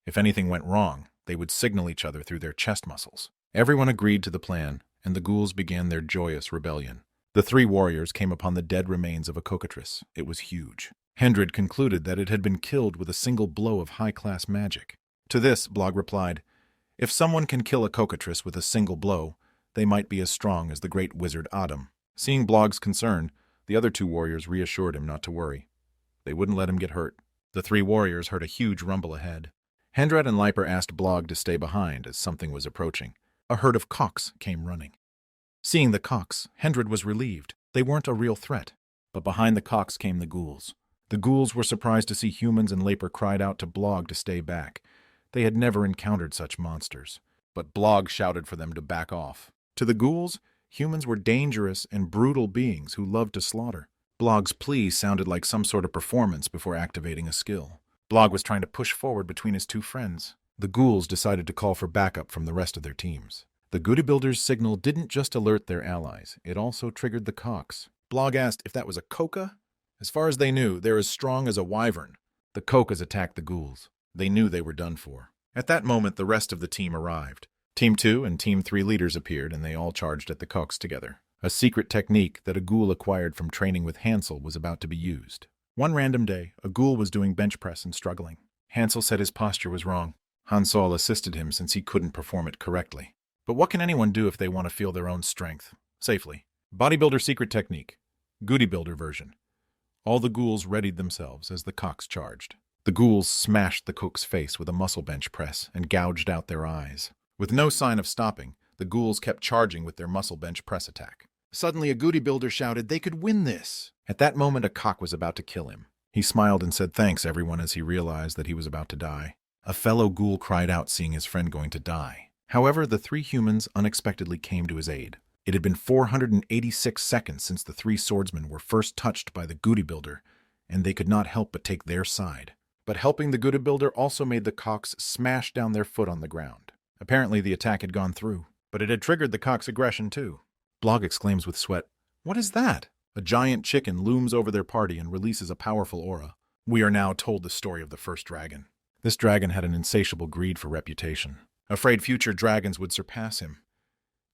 If anything went wrong, they would signal each other through their chest muscles. Everyone agreed to the plan, and the ghouls began their joyous rebellion. The 3 warriors came upon the dead remains of a cockatrice. It was huge. Hendred concluded that it had been killed with a single blow of high-class magic. To this, Blog replied, "If someone can kill a cockatrice with a single blow, they might be as strong as the great wizard Adam." Seeing Blog's concern, the other 2 warriors reassured him not to worry. They wouldn't let him get hurt. The 3 warriors heard a huge rumble ahead. Hendred and Liper asked Blog to stay behind as something was approaching. A herd of cocks came running. Seeing the cocks, Hendred was relieved. They weren't a real threat. But behind the cocks came the ghouls. The ghouls were surprised to see humans, and Liper cried out to Blog to stay back. They had never encountered such monsters. But Blog shouted for them to back off. To the ghouls, humans were dangerous and brutal beings who loved to slaughter. Blog's plea sounded like some sort of performance before activating a skill. Blog was trying to push forward between his 2 friends. The ghouls decided to call for backup from the rest of their teams. The Bodybuilders' signal didn't just alert their allies, it also triggered the cocks. Blog asked if that was a coca. As far as they knew, they're as strong as a wyvern. The cocas attacked the ghouls. They knew they were done for. At that moment, the rest of the team arrived. Team 2 and Team 3 leaders appeared, and they all charged at the cocks together. A secret technique that a ghoul acquired from training with Hansel was about to be used. One random day, a ghoul was doing bench press and struggling. Hansel said his posture was wrong. Hansel assisted him since he couldn't perform it correctly. But what can anyone do if they want to feel their own strength? Safely. Bodybuilder secret technique. Bodybuilder version. All the ghouls readied themselves as the cocks charged. The ghouls smashed the cook's face with a muscle bench press and gouged out their eyes. With no sign of stopping, the ghouls kept charging with their muscle bench press attack. Suddenly, a Bodybuilder shouted they could win this. At that moment, a cock was about to kill him. He smiled and said thanks, everyone, as he realized that he was about to die. A fellow ghoul cried out, seeing his friend going to die. However, the 3 humans unexpectedly came to his aid. It had been 486 seconds since the 3 swordsmen were first touched by the Bodybuilder, and they could not help but take their side. But helping the Bodybuilder also made the cocks smash down their foot on the ground. Apparently, the attack had gone through, but it had triggered the cock's aggression too. Blog exclaims with sweat, "What is that?" A giant chicken looms over their party and releases a powerful aura. We are now told the story of the first dragon. This dragon had an insatiable greed for reputation, afraid future dragons would surpass him.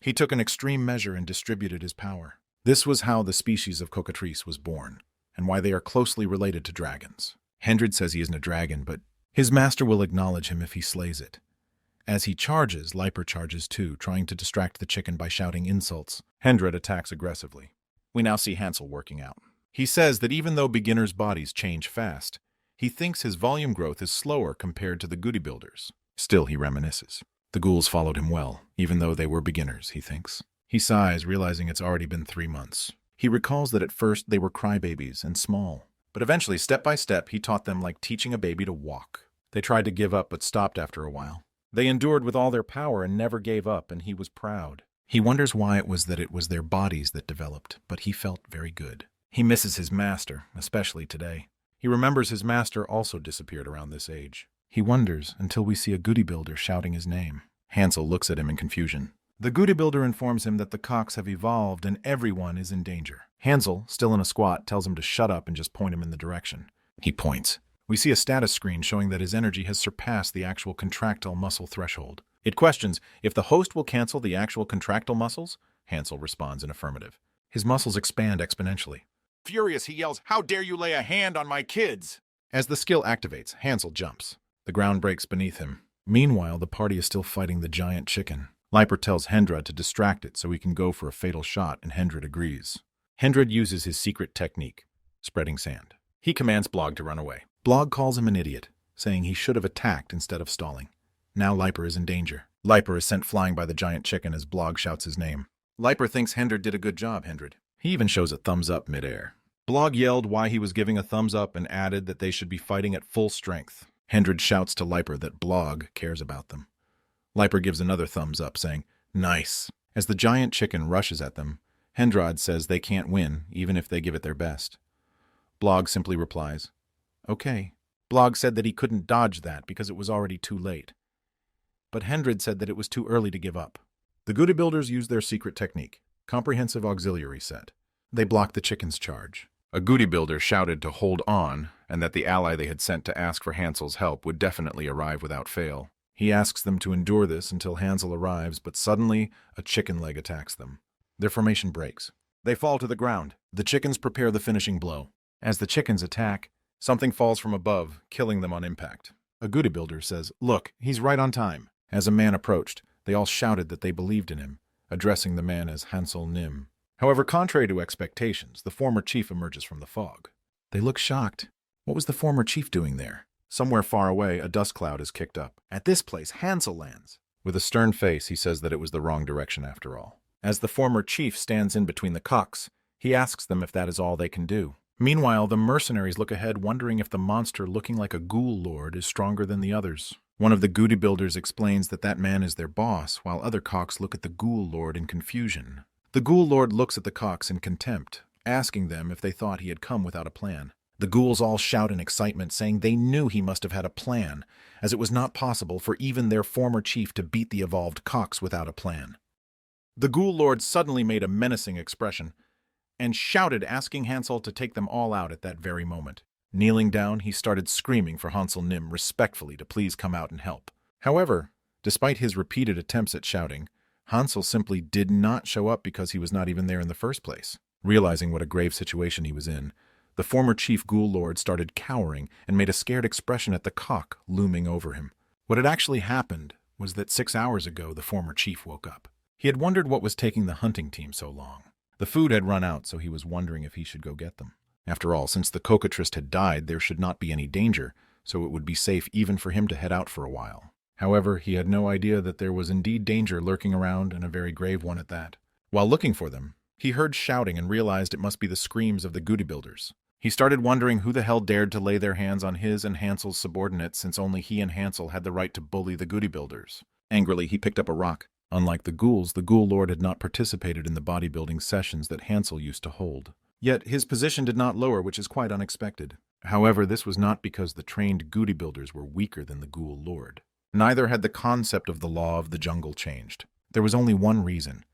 He took an extreme measure and distributed his power. This was how the species of cockatrice was born, and why they are closely related to dragons. Hendred says he isn't a dragon, but his master will acknowledge him if he slays it. As he charges, Liper charges too, trying to distract the chicken by shouting insults. Hendred attacks aggressively. We now see Hansel working out. He says that even though beginners' bodies change fast, he thinks his volume growth is slower compared to the Bodybuilders. Still, he reminisces. The ghouls followed him well, even though they were beginners, he thinks. He sighs, realizing it's already been 3 months. He recalls that at first they were crybabies and small, but eventually, step by step, he taught them like teaching a baby to walk. They tried to give up but stopped after a while. They endured with all their power and never gave up, and he was proud. He wonders why it was their bodies that developed, but he felt very good. He misses his master, especially today. He remembers his master also disappeared around this age. He wonders until we see a Bodybuilder shouting his name. Hansel looks at him in confusion. The Bodybuilder informs him that the cocks have evolved and everyone is in danger. Hansel, still in a squat, tells him to shut up and just point him in the direction. He points. We see a status screen showing that his energy has surpassed the actual contractile muscle threshold. It questions if the host will cancel the actual contractile muscles. Hansel responds in affirmative. His muscles expand exponentially. Furious, he yells, "How dare you lay a hand on my kids!" As the skill activates, Hansel jumps. The ground breaks beneath him. Meanwhile, the party is still fighting the giant chicken. Leiper tells Hendra to distract it so he can go for a fatal shot, and Hendra agrees. Hendra uses his secret technique, spreading sand. He commands Blog to run away. Blog calls him an idiot, saying he should have attacked instead of stalling. Now Leiper is in danger. Leiper is sent flying by the giant chicken as Blog shouts his name. Leiper thinks Hendra did a good job, Hendra. He even shows a thumbs up midair. Blog yelled why he was giving a thumbs up and added that they should be fighting at full strength. Hendra shouts to Leiper that Blog cares about them. Leiper gives another thumbs up, saying, "Nice." As the giant chicken rushes at them, Hendrad says they can't win, even if they give it their best. Blog simply replies, "Okay." Blog said that he couldn't dodge that because it was already too late. But Hendrad said that it was too early to give up. The Bodybuilders used their secret technique, comprehensive auxiliary set. They blocked the chicken's charge. A Bodybuilder shouted to hold on, and that the ally they had sent to ask for Hansel's help would definitely arrive without fail. He asks them to endure this until Hansel arrives, but suddenly a chicken leg attacks them. Their formation breaks. They fall to the ground. The chickens prepare the finishing blow. As the chickens attack, something falls from above, killing them on impact. A Bodybuilder says, "Look, he's right on time." As a man approached, they all shouted that they believed in him, addressing the man as Hansel Nim. However, contrary to expectations, the former chief emerges from the fog. They look shocked. What was the former chief doing there? Somewhere far away, a dust cloud is kicked up. At this place, Hansel lands. With a stern face, he says that it was the wrong direction after all. As the former chief stands in between the cocks, he asks them if that is all they can do. Meanwhile, the mercenaries look ahead, wondering if the monster looking like a ghoul lord is stronger than the others. One of the Bodybuilders explains that that man is their boss, while other cocks look at the ghoul lord in confusion. The ghoul lord looks at the cocks in contempt, asking them if they thought he had come without a plan. The ghouls all shout in excitement, saying they knew he must have had a plan, as it was not possible for even their former chief to beat the evolved cocks without a plan. The ghoul lord suddenly made a menacing expression, and shouted, asking Hansel to take them all out at that very moment. Kneeling down, he started screaming for Hansel Nim respectfully to please come out and help. However, despite his repeated attempts at shouting, Hansel simply did not show up because he was not even there in the first place. Realizing what a grave situation he was in, the former chief ghoul lord started cowering and made a scared expression at the cock looming over him. What had actually happened was that 6 hours ago the former chief woke up. He had wondered what was taking the hunting team so long. The food had run out, so he was wondering if he should go get them. After all, since the cocatrice had died, there should not be any danger, so it would be safe even for him to head out for a while. However, he had no idea that there was indeed danger lurking around, and a very grave one at that. While looking for them, he heard shouting and realized it must be the screams of the Bodybuilders. He started wondering who the hell dared to lay their hands on his and Hansel's subordinates, since only he and Hansel had the right to bully the Bodybuilders. Angrily, he picked up a rock. Unlike the ghouls, the ghoul lord had not participated in the bodybuilding sessions that Hansel used to hold. Yet his position did not lower, which is quite unexpected. However, this was not because the trained Bodybuilders were weaker than the ghoul lord. Neither had the concept of the law of the jungle changed. There was only one reason,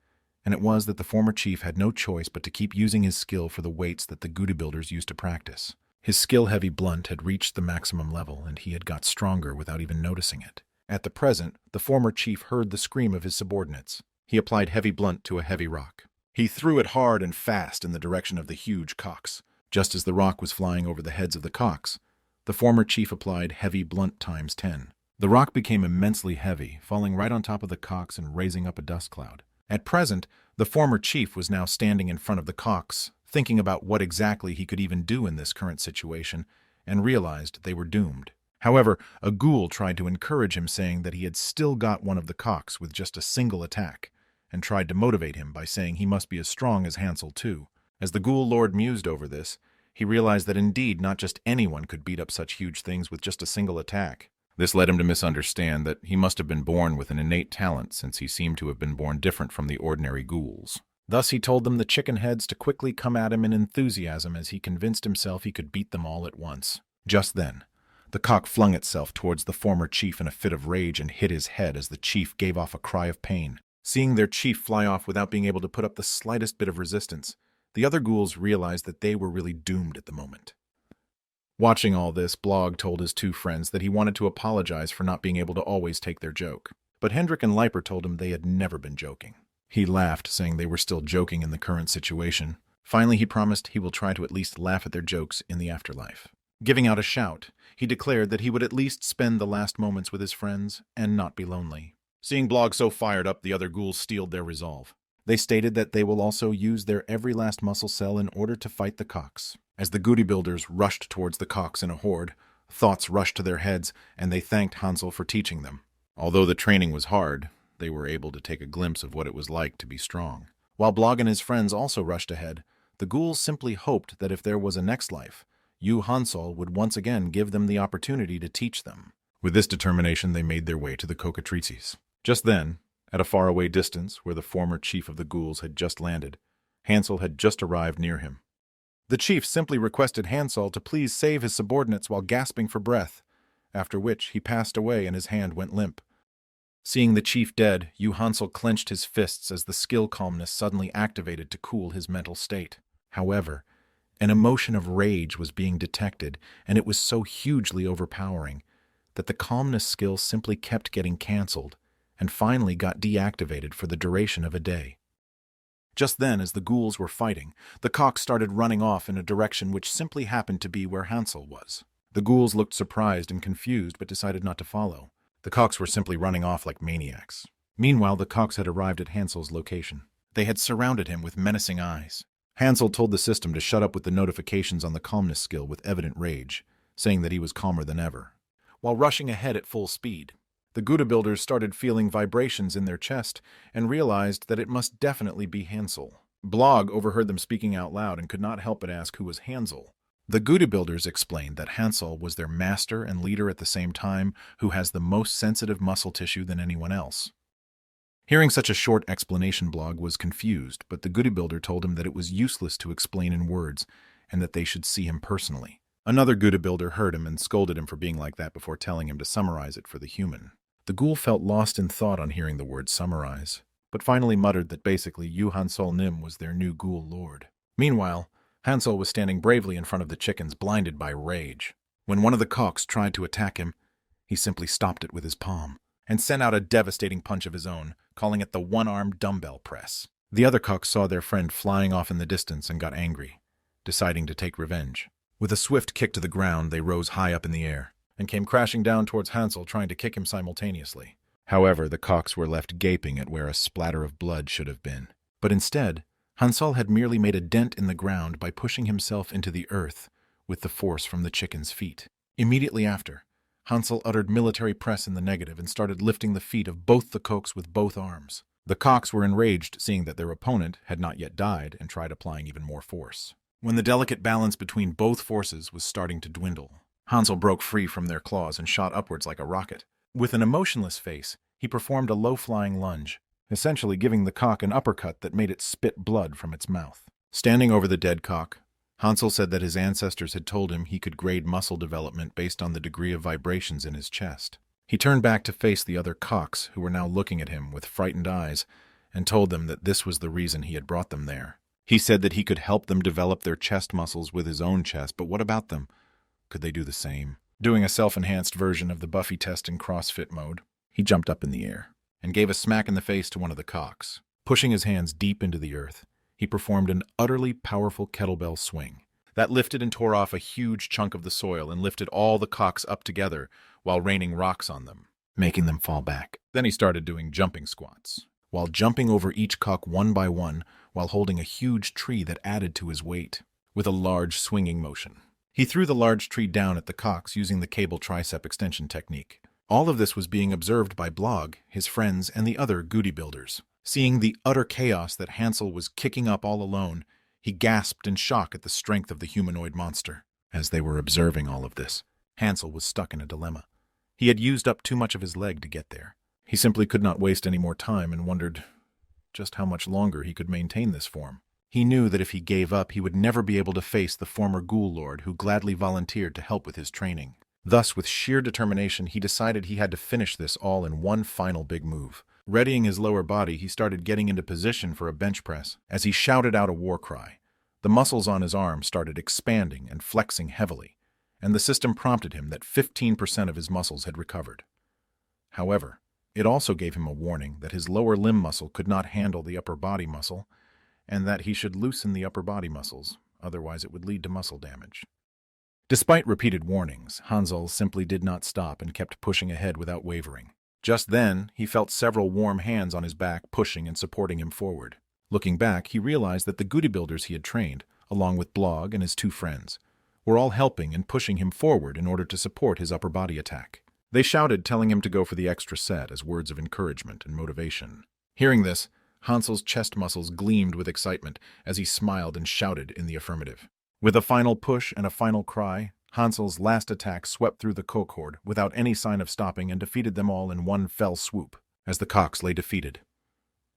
and it was that the former chief had no choice but to keep using his skill for the weights that the Bodybuilders used to practice. His skill-heavy blunt had reached the maximum level, and he had got stronger without even noticing it. At the present, the former chief heard the scream of his subordinates. He applied heavy blunt to a heavy rock. He threw it hard and fast in the direction of the huge cocks. Just as the rock was flying over the heads of the cocks, the former chief applied heavy blunt times 10. The rock became immensely heavy, falling right on top of the cocks and raising up a dust cloud. At present, the former chief was now standing in front of the cocks, thinking about what exactly he could even do in this current situation, and realized they were doomed. However, a ghoul tried to encourage him, saying that he had still got one of the cocks with just a single attack, and tried to motivate him by saying he must be as strong as Hansel too. As the ghoul lord mused over this, he realized that indeed not just anyone could beat up such huge things with just a single attack. This led him to misunderstand that he must have been born with an innate talent, since he seemed to have been born different from the ordinary ghouls. Thus he told them the chicken heads to quickly come at him in enthusiasm as he convinced himself he could beat them all at once. Just then, The cock flung itself towards the former chief in a fit of rage and hit his head as the chief gave off a cry of pain. Seeing their chief fly off without being able to put up the slightest bit of resistance, the other ghouls realized that they were really doomed at the moment. Watching all this, Blog told his two friends that he wanted to apologize for not being able to always take their joke. But Hendrik and Leiper told him they had never been joking. He laughed, saying they were still joking in the current situation. Finally, he promised he will try to at least laugh at their jokes in the afterlife. Giving out a shout, he declared that he would at least spend the last moments with his friends and not be lonely. Seeing Blog so fired up, the other ghouls steeled their resolve. They stated that they will also use their every last muscle cell in order to fight the cocks. As the Bodybuilders rushed towards the cocks in a horde, thoughts rushed to their heads, and they thanked Hansel for teaching them. Although the training was hard, they were able to take a glimpse of what it was like to be strong. While Blog and his friends also rushed ahead, the ghouls simply hoped that if there was a next life, Hansel would once again give them the opportunity to teach them. With this determination, they made their way to the cockatrices. Just then, at a faraway distance where the former chief of the ghouls had just landed, Hansel had just arrived near him. The chief simply requested Hansel to please save his subordinates while gasping for breath, after which he passed away and his hand went limp. Seeing the chief dead, Hansel clenched his fists as the skill calmness suddenly activated to cool his mental state. However, an emotion of rage was being detected, and it was so hugely overpowering that the calmness skill simply kept getting cancelled and finally got deactivated for the duration of a day. Just then, as the ghouls were fighting, the cocks started running off in a direction which simply happened to be where Hansel was. The ghouls looked surprised and confused but decided not to follow. The cocks were simply running off like maniacs. Meanwhile, the cocks had arrived at Hansel's location. They had surrounded him with menacing eyes. Hansel told the system to shut up with the notifications on the calmness skill with evident rage, saying that he was calmer than ever. While rushing ahead at full speed, the Bodybuilders started feeling vibrations in their chest and realized that it must definitely be Hansel. Blog overheard them speaking out loud and could not help but ask who was Hansel. The Bodybuilders explained that Hansel was their master and leader at the same time, who has the most sensitive muscle tissue than anyone else. Hearing such a short explanation, Blog was confused, but the Bodybuilder told him that it was useless to explain in words and that they should see him personally. Another Bodybuilder heard him and scolded him for being like that before telling him to summarize it for the human. The ghoul felt lost in thought on hearing the word summarize, but finally muttered that basically Hansel Nim was their new ghoul lord. Meanwhile, Hansel was standing bravely in front of the chickens, blinded by rage. When one of the cocks tried to attack him, he simply stopped it with his palm and sent out a devastating punch of his own, calling it the one-armed dumbbell press. The other cocks saw their friend flying off in the distance and got angry, deciding to take revenge. With a swift kick to the ground, they rose high up in the air and came crashing down towards Hansel, trying to kick him simultaneously. However, the cocks were left gaping at where a splatter of blood should have been. But instead, Hansel had merely made a dent in the ground by pushing himself into the earth with the force from the chicken's feet. Immediately after, Hansel uttered military press in the negative and started lifting the feet of both the cocks with both arms. The cocks were enraged, seeing that their opponent had not yet died, and tried applying even more force. When the delicate balance between both forces was starting to dwindle, Hansel broke free from their claws and shot upwards like a rocket. With an emotionless face, he performed a low-flying lunge, essentially giving the cock an uppercut that made it spit blood from its mouth. Standing over the dead cock, Hansel said that his ancestors had told him he could grade muscle development based on the degree of vibrations in his chest. He turned back to face the other cocks, who were now looking at him with frightened eyes, and told them that this was the reason he had brought them there. He said that he could help them develop their chest muscles with his own chest, but what about them? Could they do the same? Doing a self-enhanced version of the Buffy test in CrossFit mode, he jumped up in the air and gave a smack in the face to one of the cocks. Pushing his hands deep into the earth, he performed an utterly powerful kettlebell swing that lifted and tore off a huge chunk of the soil and lifted all the cocks up together while raining rocks on them, making them fall back. Then he started doing jumping squats, while jumping over each cock one by one while holding a huge tree that added to his weight, with a large swinging motion. He threw the large tree down at the cocks using the cable tricep extension technique. All of this was being observed by Blog, his friends, and the other Bodybuilders. Seeing the utter chaos that Hansel was kicking up all alone, he gasped in shock at the strength of the humanoid monster. As they were observing all of this, Hansel was stuck in a dilemma. He had used up too much of his leg to get there. He simply could not waste any more time and wondered just how much longer he could maintain this form. He knew that if he gave up, he would never be able to face the former ghoul lord who gladly volunteered to help with his training. Thus, with sheer determination, he decided he had to finish this all in one final big move. Readying his lower body, he started getting into position for a bench press. As he shouted out a war cry, the muscles on his arm started expanding and flexing heavily, and the system prompted him that 15% of his muscles had recovered. However, it also gave him a warning that his lower limb muscle could not handle the upper body muscle, and that he should loosen the upper body muscles, otherwise it would lead to muscle damage. Despite repeated warnings, Hansel simply did not stop and kept pushing ahead without wavering. Just then, he felt several warm hands on his back pushing and supporting him forward. Looking back, he realized that the Bodybuilders he had trained, along with Blog and his two friends, were all helping and pushing him forward in order to support his upper body attack. They shouted, telling him to go for the extra set as words of encouragement and motivation. Hearing this, Hansel's chest muscles gleamed with excitement as he smiled and shouted in the affirmative. With a final push and a final cry, Hansel's last attack swept through the cohort without any sign of stopping and defeated them all in one fell swoop. As the cocks lay defeated,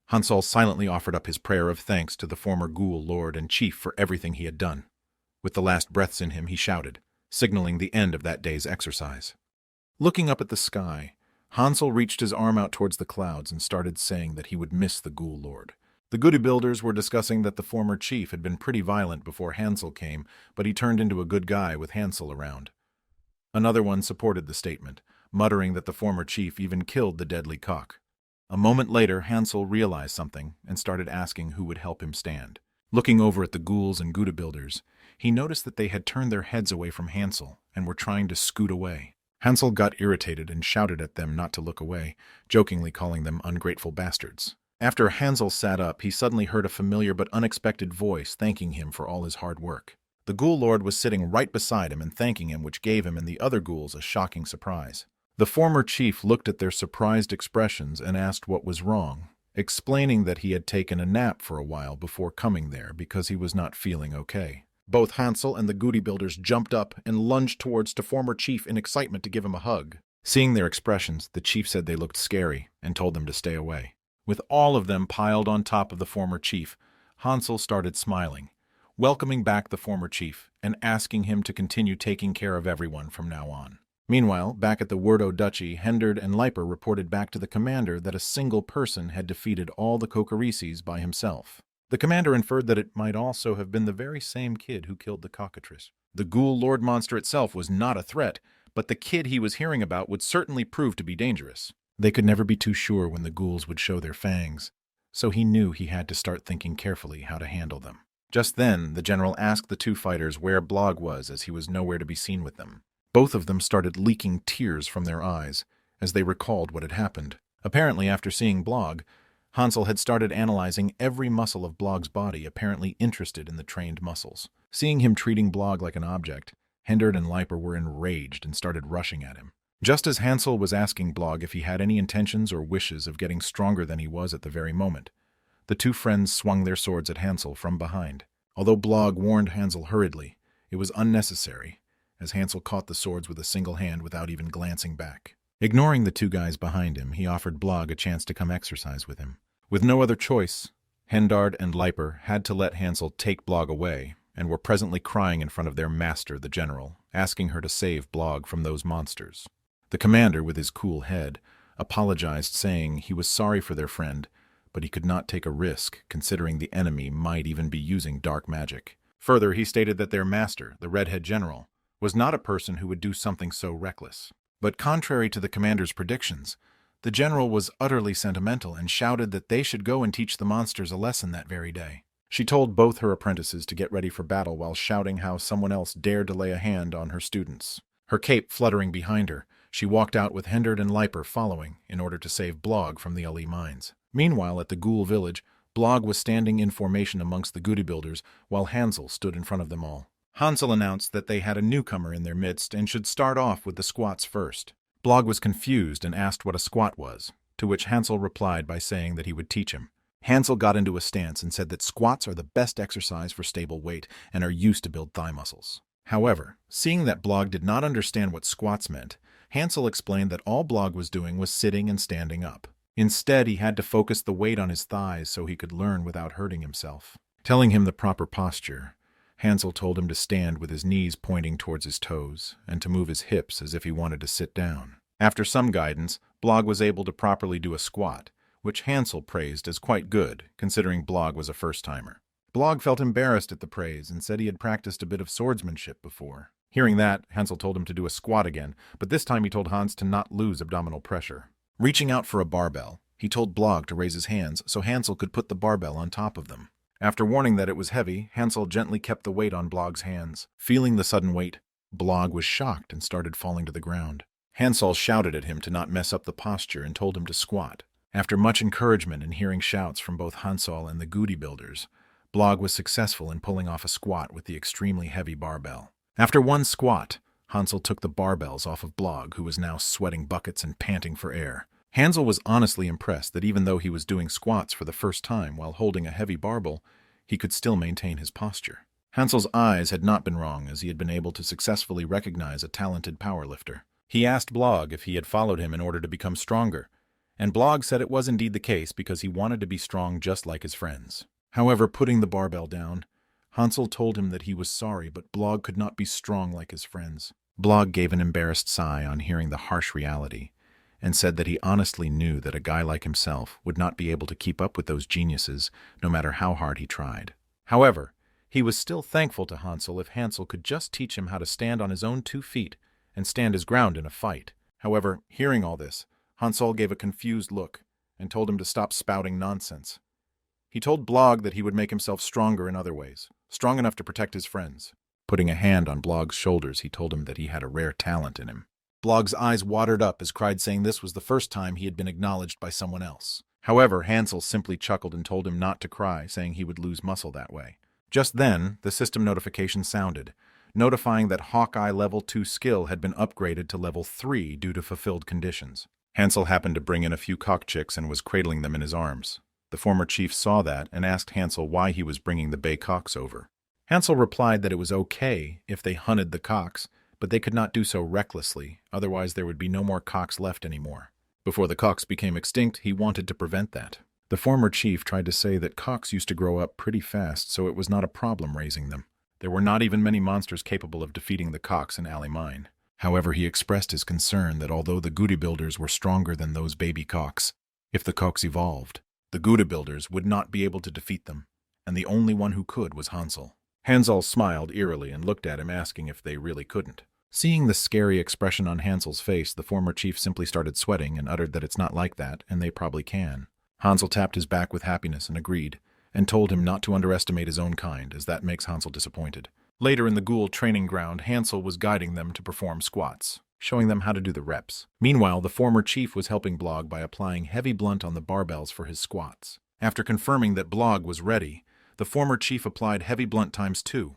Hansel silently offered up his prayer of thanks to the former ghoul lord and chief for everything he had done. With the last breaths in him, he shouted, signaling the end of that day's exercise. Looking up at the sky, Hansel reached his arm out towards the clouds and started saying that he would miss the ghoul lord. The Bodybuilders were discussing that the former chief had been pretty violent before Hansel came, but he turned into a good guy with Hansel around. Another one supported the statement, muttering that the former chief even killed the deadly cock. A moment later, Hansel realized something and started asking who would help him stand. Looking over at the ghouls and Bodybuilders, he noticed that they had turned their heads away from Hansel and were trying to scoot away. Hansel got irritated and shouted at them not to look away, jokingly calling them ungrateful bastards. After Hansel sat up, he suddenly heard a familiar but unexpected voice thanking him for all his hard work. The ghoul lord was sitting right beside him and thanking him, which gave him and the other ghouls a shocking surprise. The former chief looked at their surprised expressions and asked what was wrong, explaining that he had taken a nap for a while before coming there because he was not feeling okay. Both Hansel and the Bodybuilders jumped up and lunged towards the former chief in excitement to give him a hug. Seeing their expressions, the chief said they looked scary and told them to stay away. With all of them piled on top of the former chief, Hansel started smiling, welcoming back the former chief and asking him to continue taking care of everyone from now on. Meanwhile, back at the Wordo Duchy, Hendard and Leiper reported back to the commander that a single person had defeated all the Kokorises by himself. The commander inferred that it might also have been the very same kid who killed the cockatrice. The ghoul lord monster itself was not a threat, but the kid he was hearing about would certainly prove to be dangerous. They could never be too sure when the ghouls would show their fangs, so he knew he had to start thinking carefully how to handle them. Just then, the general asked the two fighters where Blog was, as he was nowhere to be seen with them. Both of them started leaking tears from their eyes as they recalled what had happened. Apparently, after seeing Blog, Hansel had started analyzing every muscle of Blog's body, apparently interested in the trained muscles. Seeing him treating Blog like an object, Hendard and Leiper were enraged and started rushing at him. Just as Hansel was asking Blog if he had any intentions or wishes of getting stronger than he was at the very moment, the two friends swung their swords at Hansel from behind. Although Blog warned Hansel hurriedly, it was unnecessary, as Hansel caught the swords with a single hand without even glancing back. Ignoring the two guys behind him, he offered Blog a chance to come exercise with him. With no other choice, Hendard and Leiper had to let Hansel take Blog away, and were presently crying in front of their master, the general, asking her to save Blog from those monsters. The commander, with his cool head, apologized, saying he was sorry for their friend, but he could not take a risk, considering the enemy might even be using dark magic. Further, he stated that their master, the redhead general, was not a person who would do something so reckless. But contrary to the commander's predictions, the general was utterly sentimental and shouted that they should go and teach the monsters a lesson that very day. She told both her apprentices to get ready for battle while shouting how someone else dared to lay a hand on her students. Her cape fluttering behind her, she walked out with Hendard and Leiper following in order to save Blog from the LE mines. Meanwhile, at the ghoul village, Blog was standing in formation amongst the Bodybuilders while Hansel stood in front of them all. Hansel announced that they had a newcomer in their midst and should start off with the squats first. Blog was confused and asked what a squat was, to which Hansel replied by saying that he would teach him. Hansel got into a stance and said that squats are the best exercise for stable weight and are used to build thigh muscles. However, seeing that Blog did not understand what squats meant, Hansel explained that all Blog was doing was sitting and standing up. Instead, he had to focus the weight on his thighs so he could learn without hurting himself. Telling him the proper posture, Hansel told him to stand with his knees pointing towards his toes, and to move his hips as if he wanted to sit down. After some guidance, Blog was able to properly do a squat, which Hansel praised as quite good, considering Blog was a first-timer. Blog felt embarrassed at the praise and said he had practiced a bit of swordsmanship before. Hearing that, Hansel told him to do a squat again, but this time he told Hans to not lose abdominal pressure. Reaching out for a barbell, he told Blog to raise his hands so Hansel could put the barbell on top of them. After warning that it was heavy, Hansel gently kept the weight on Blog's hands. Feeling the sudden weight, Blog was shocked and started falling to the ground. Hansel shouted at him to not mess up the posture and told him to squat. After much encouragement and hearing shouts from both Hansel and the Bodybuilders, Blog was successful in pulling off a squat with the extremely heavy barbell. After one squat, Hansel took the barbells off of Blog, who was now sweating buckets and panting for air. Hansel was honestly impressed that even though he was doing squats for the first time while holding a heavy barbell, he could still maintain his posture. Hansel's eyes had not been wrong, as he had been able to successfully recognize a talented powerlifter. He asked Blog if he had followed him in order to become stronger, and Blog said it was indeed the case because he wanted to be strong just like his friends. However, putting the barbell down, Hansel told him that he was sorry, but Blog could not be strong like his friends. Blog gave an embarrassed sigh on hearing the harsh reality, and said that he honestly knew that a guy like himself would not be able to keep up with those geniuses no matter how hard he tried. However, he was still thankful to Hansel if Hansel could just teach him how to stand on his own 2 feet and stand his ground in a fight. However, hearing all this, Hansel gave a confused look and told him to stop spouting nonsense. He told Blog that he would make himself stronger in other ways, strong enough to protect his friends. Putting a hand on Blog's shoulders, he told him that he had a rare talent in him. Blog's eyes watered up as cried, saying this was the first time he had been acknowledged by someone else. However, Hansel simply chuckled and told him not to cry, saying he would lose muscle that way. Just then, the system notification sounded, notifying that Hawkeye Level 2 skill had been upgraded to Level 3 due to fulfilled conditions. Hansel happened to bring in a few cock chicks and was cradling them in his arms. The former chief saw that and asked Hansel why he was bringing the bay cocks over. Hansel replied that it was okay if they hunted the cocks, but they could not do so recklessly, otherwise there would be no more cocks left anymore. Before the cocks became extinct, he wanted to prevent that. The former chief tried to say that cocks used to grow up pretty fast, so it was not a problem raising them. There were not even many monsters capable of defeating the cocks in Alley Mine. However, he expressed his concern that although the Bodybuilders were stronger than those baby cocks, if the cocks evolved, the Bodybuilders would not be able to defeat them, and the only one who could was Hansel. Hansel smiled eerily and looked at him, asking if they really couldn't. Seeing the scary expression on Hansel's face, the former chief simply started sweating and uttered that it's not like that, and they probably can. Hansel tapped his back with happiness and agreed, and told him not to underestimate his own kind, as that makes Hansel disappointed. Later in the ghoul training ground, Hansel was guiding them to perform squats, showing them how to do the reps. Meanwhile, the former chief was helping Blog by applying heavy blunt on the barbells for his squats. After confirming that Blog was ready, the former chief applied heavy blunt ×2.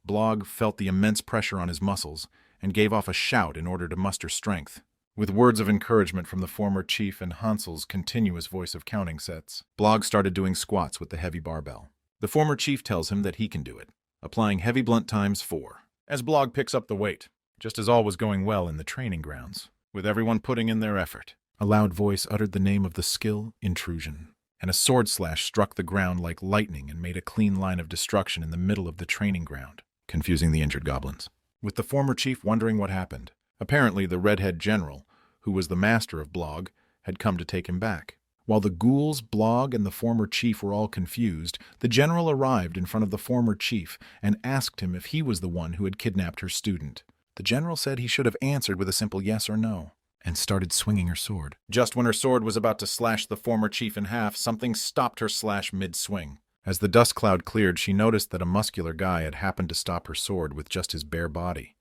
Blog felt the immense pressure on his muscles and gave off a shout in order to muster strength. With words of encouragement from the former chief and Hansel's continuous voice of counting sets, Blog started doing squats with the heavy barbell. The former chief tells him that he can do it, applying heavy blunt ×4. As Blog picks up the weight, just as all was going well in the training grounds, with everyone putting in their effort, a loud voice uttered the name of the skill, Intrusion, and a sword slash struck the ground like lightning and made a clean line of destruction in the middle of the training ground, confusing the injured goblins. With the former chief wondering what happened, apparently the redhead general, who was the master of Blog, had come to take him back. While the ghouls, Blog, and the former chief were all confused, the general arrived in front of the former chief and asked him if he was the one who had kidnapped her student. The general said he should have answered with a simple yes or no, and started swinging her sword. Just when her sword was about to slash the former chief in half, something stopped her slash mid-swing. As the dust cloud cleared, she noticed that a muscular guy had happened to stop her sword with just his bare body.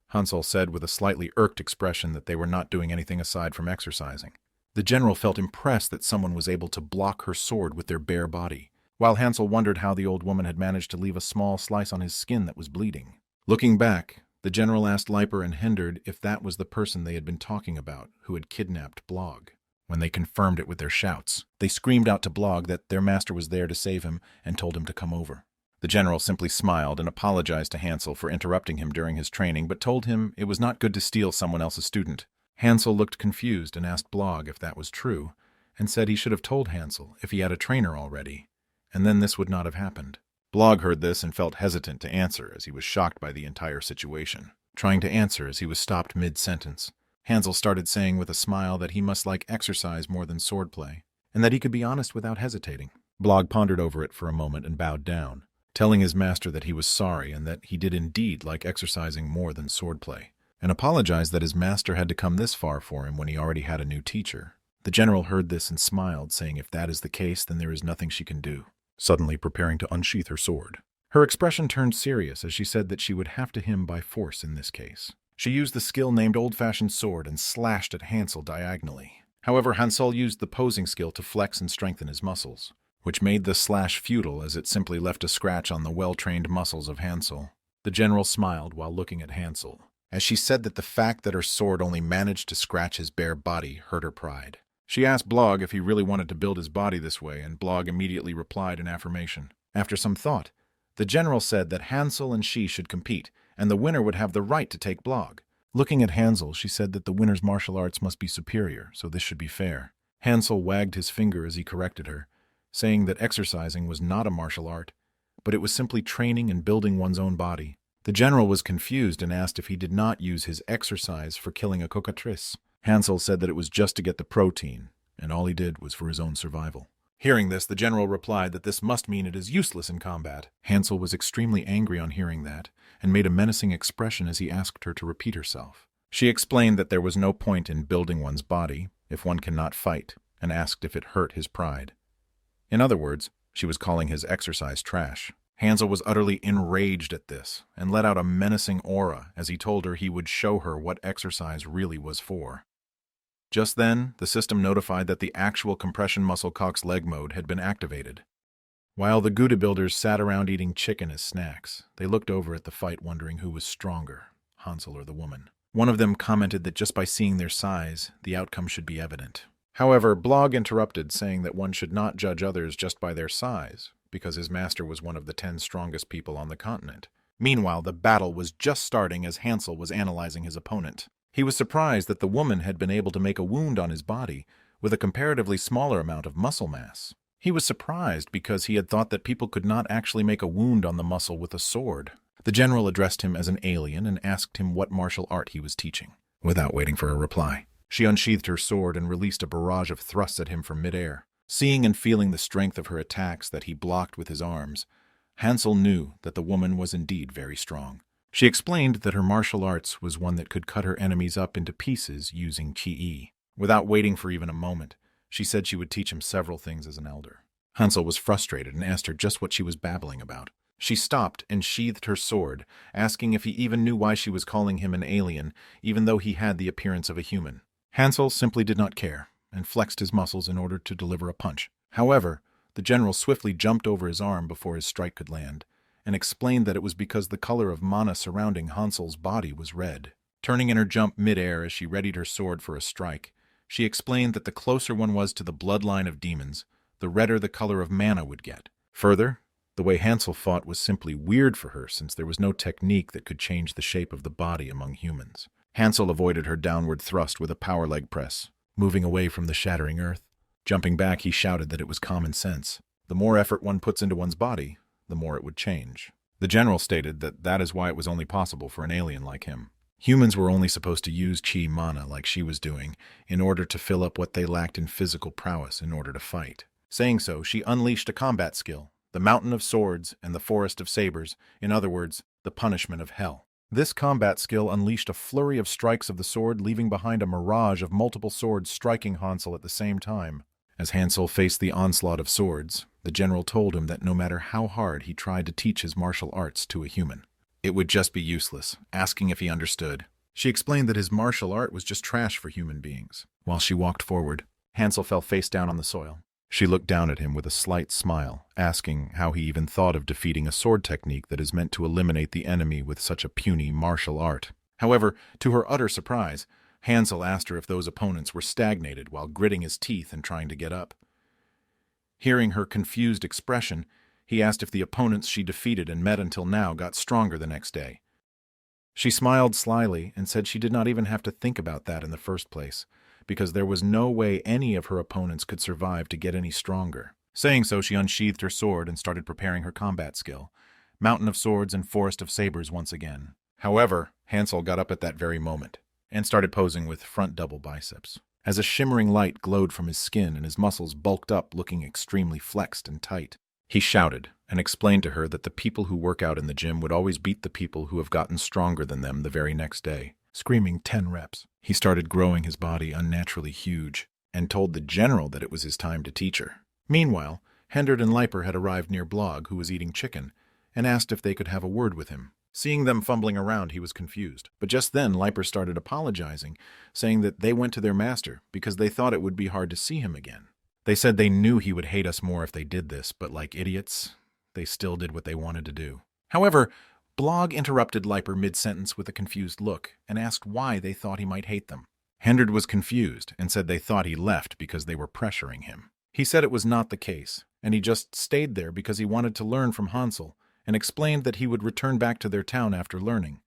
Hansel said with a slightly irked expression that they were not doing anything aside from exercising. The general felt impressed that someone was able to block her sword with their bare body, while Hansel wondered how the old woman had managed to leave a small slice on his skin that was bleeding. Looking back, the general asked Leiper and Hindard if that was the person they had been talking about who had kidnapped Blog. When they confirmed it with their shouts, they screamed out to Blog that their master was there to save him and told him to come over. The general simply smiled and apologized to Hansel for interrupting him during his training, but told him it was not good to steal someone else's student. Hansel looked confused and asked Blog if that was true, and said he should have told Hansel if he had a trainer already, and then this would not have happened. Blog heard this and felt hesitant to answer as he was shocked by the entire situation. Trying to answer as he was stopped mid-sentence, Hansel started saying with a smile that he must like exercise more than swordplay, and that he could be honest without hesitating. Blog pondered over it for a moment and bowed down, telling his master that he was sorry and that he did indeed like exercising more than swordplay, and apologized that his master had to come this far for him when he already had a new teacher. The general heard this and smiled, saying if that is the case, then there is nothing she can do, suddenly preparing to unsheath her sword. Her expression turned serious as she said that she would have to him by force in this case. She used the skill named old-fashioned sword and slashed at Hansel diagonally. However, Hansel used the posing skill to flex and strengthen his muscles, which made the slash futile as it simply left a scratch on the well-trained muscles of Hansel. The general smiled while looking at Hansel, as she said that the fact that her sword only managed to scratch his bare body hurt her pride. She asked Blog if he really wanted to build his body this way, and Blog immediately replied in affirmation. After some thought, the general said that Hansel and she should compete, and the winner would have the right to take Blog. Looking at Hansel, she said that the winner's martial arts must be superior, so this should be fair. Hansel wagged his finger as he corrected her, saying that exercising was not a martial art, but it was simply training and building one's own body. The general was confused and asked if he did not use his exercise for killing a cockatrice. Hansel said that it was just to get the protein, and all he did was for his own survival. Hearing this, the general replied that this must mean it is useless in combat. Hansel was extremely angry on hearing that, and made a menacing expression as he asked her to repeat herself. She explained that there was no point in building one's body if one cannot fight, and asked if it hurt his pride. In other words, she was calling his exercise trash. Hansel was utterly enraged at this, and let out a menacing aura as he told her he would show her what exercise really was for. Just then, the system notified that the actual compression muscle cock's leg mode had been activated. While the Bodybuilders sat around eating chicken as snacks, they looked over at the fight wondering who was stronger, Hansel or the woman. One of them commented that just by seeing their size, the outcome should be evident. However, Blog interrupted, saying that one should not judge others just by their size, because his master was one of the 10 strongest people on the continent. Meanwhile, the battle was just starting as Hansel was analyzing his opponent. He was surprised that the woman had been able to make a wound on his body with a comparatively smaller amount of muscle mass. He was surprised because he had thought that people could not actually make a wound on the muscle with a sword. The general addressed him as an alien and asked him what martial art he was teaching. Without waiting for a reply, she unsheathed her sword and released a barrage of thrusts at him from midair. Seeing and feeling the strength of her attacks that he blocked with his arms, Hansel knew that the woman was indeed very strong. She explained that her martial arts was one that could cut her enemies up into pieces using chi. Without waiting for even a moment, she said she would teach him several things as an elder. Hansel was frustrated and asked her just what she was babbling about. She stopped and sheathed her sword, asking if he even knew why she was calling him an alien, even though he had the appearance of a human. Hansel simply did not care, and flexed his muscles in order to deliver a punch. However, the general swiftly jumped over his arm before his strike could land, and explained that it was because the color of mana surrounding Hansel's body was red. Turning in her jump mid-air as she readied her sword for a strike, she explained that the closer one was to the bloodline of demons, the redder the color of mana would get. Further, the way Hansel fought was simply weird for her since there was no technique that could change the shape of the body among humans. Hansel avoided her downward thrust with a power leg press, moving away from the shattering earth. Jumping back, he shouted that it was common sense. The more effort one puts into one's body, the more it would change. The general stated that that is why it was only possible for an alien like him. Humans were only supposed to use chi mana like she was doing in order to fill up what they lacked in physical prowess in order to fight. Saying so, she unleashed a combat skill, the Mountain of Swords and the Forest of Sabers, in other words, the punishment of hell. This combat skill unleashed a flurry of strikes of the sword, leaving behind a mirage of multiple swords striking Hansel at the same time. As Hansel faced the onslaught of swords, the general told him that no matter how hard he tried to teach his martial arts to a human, it would just be useless, asking if he understood. She explained that his martial art was just trash for human beings. While she walked forward, Hansel fell face down on the soil. She looked down at him with a slight smile, asking how he even thought of defeating a sword technique that is meant to eliminate the enemy with such a puny martial art. However, to her utter surprise, Hansel asked her if those opponents were stagnated while gritting his teeth and trying to get up. Hearing her confused expression, he asked if the opponents she defeated and met until now got stronger the next day. She smiled slyly and said she did not even have to think about that in the first place, because there was no way any of her opponents could survive to get any stronger. Saying so, she unsheathed her sword and started preparing her combat skill. Mountain of swords and forest of sabers once again. However, Hansel got up at that very moment and started posing with front double biceps. As a shimmering light glowed from his skin and his muscles bulked up, looking extremely flexed and tight, he shouted and explained to her that the people who work out in the gym would always beat the people who have gotten stronger than them the very next day. Screaming 10 reps, he started growing his body unnaturally huge and told the general that it was his time to teach her. Meanwhile, Hendard and Leiper had arrived near Blog, who was eating chicken, and asked if they could have a word with him. Seeing them fumbling around, he was confused. But just then, Leiper started apologizing, saying that they went to their master because they thought it would be hard to see him again. They said they knew he would hate us more if they did this, but like idiots, they still did what they wanted to do. However, Blog interrupted Leiper mid-sentence with a confused look and asked why they thought he might hate them. Hendard was confused and said they thought he left because they were pressuring him. He said it was not the case, and he just stayed there because he wanted to learn from Hansel, and explained that he would return back to their town after learning.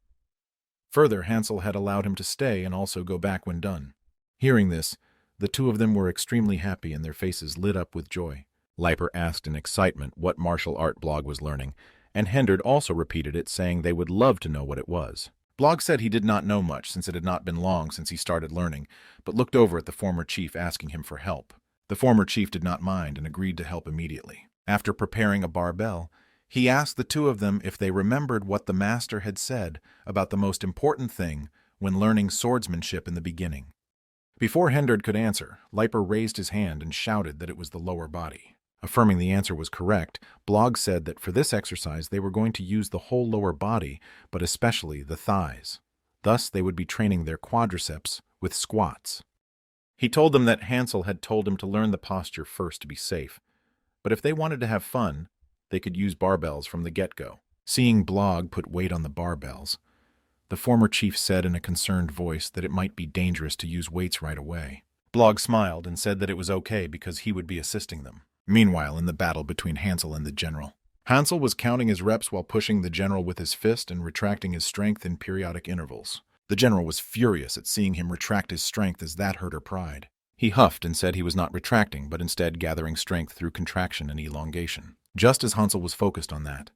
Further, Hansel had allowed him to stay and also go back when done. Hearing this, the two of them were extremely happy and their faces lit up with joy. Leiper asked in excitement what martial art Blog was learning, and Hendard also repeated it, saying they would love to know what it was. Blog said he did not know much since it had not been long since he started learning, but looked over at the former chief asking him for help. The former chief did not mind and agreed to help immediately. After preparing a barbell, he asked the two of them if they remembered what the master had said about the most important thing when learning swordsmanship in the beginning. Before Hendard could answer, Leiper raised his hand and shouted that it was the lower body. Affirming the answer was correct, Blog said that for this exercise they were going to use the whole lower body, but especially the thighs. Thus they would be training their quadriceps with squats. He told them that Hansel had told him to learn the posture first to be safe, but if they wanted to have fun, they could use barbells from the get-go. Seeing Blog put weight on the barbells, the former chief said in a concerned voice that it might be dangerous to use weights right away. Blog smiled and said that it was okay because he would be assisting them. Meanwhile, in the battle between Hansel and the general, Hansel was counting his reps while pushing the general with his fist and retracting his strength in periodic intervals. The general was furious at seeing him retract his strength, as that hurt her pride. He huffed and said he was not retracting, but instead gathering strength through contraction and elongation. Just as Hansel was focused on that,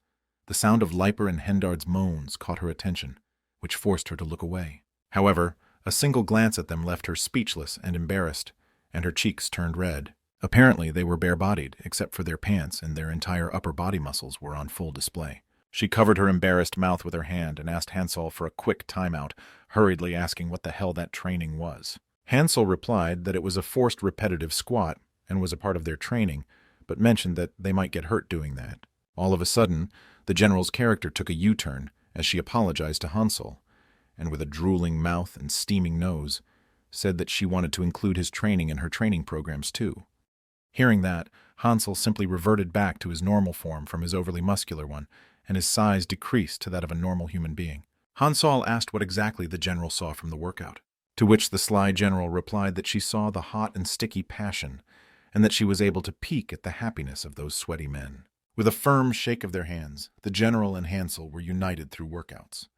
the sound of Leiper and Hendard's moans caught her attention, which forced her to look away. However, a single glance at them left her speechless and embarrassed, and her cheeks turned red. Apparently, they were bare-bodied, except for their pants, and their entire upper body muscles were on full display. She covered her embarrassed mouth with her hand and asked Hansel for a quick timeout, hurriedly asking what the hell that training was. Hansel replied that it was a forced repetitive squat and was a part of their training, but mentioned that they might get hurt doing that. All of a sudden, the general's character took a U-turn as she apologized to Hansel, and with a drooling mouth and steaming nose, said that she wanted to include his training in her training programs too. Hearing that, Hansel simply reverted back to his normal form from his overly muscular one, and his size decreased to that of a normal human being. Hansel asked what exactly the general saw from the workout, to which the sly general replied that she saw the hot and sticky passion, and that she was able to peek at the happiness of those sweaty men. With a firm shake of their hands, the general and Hansel were united through workouts.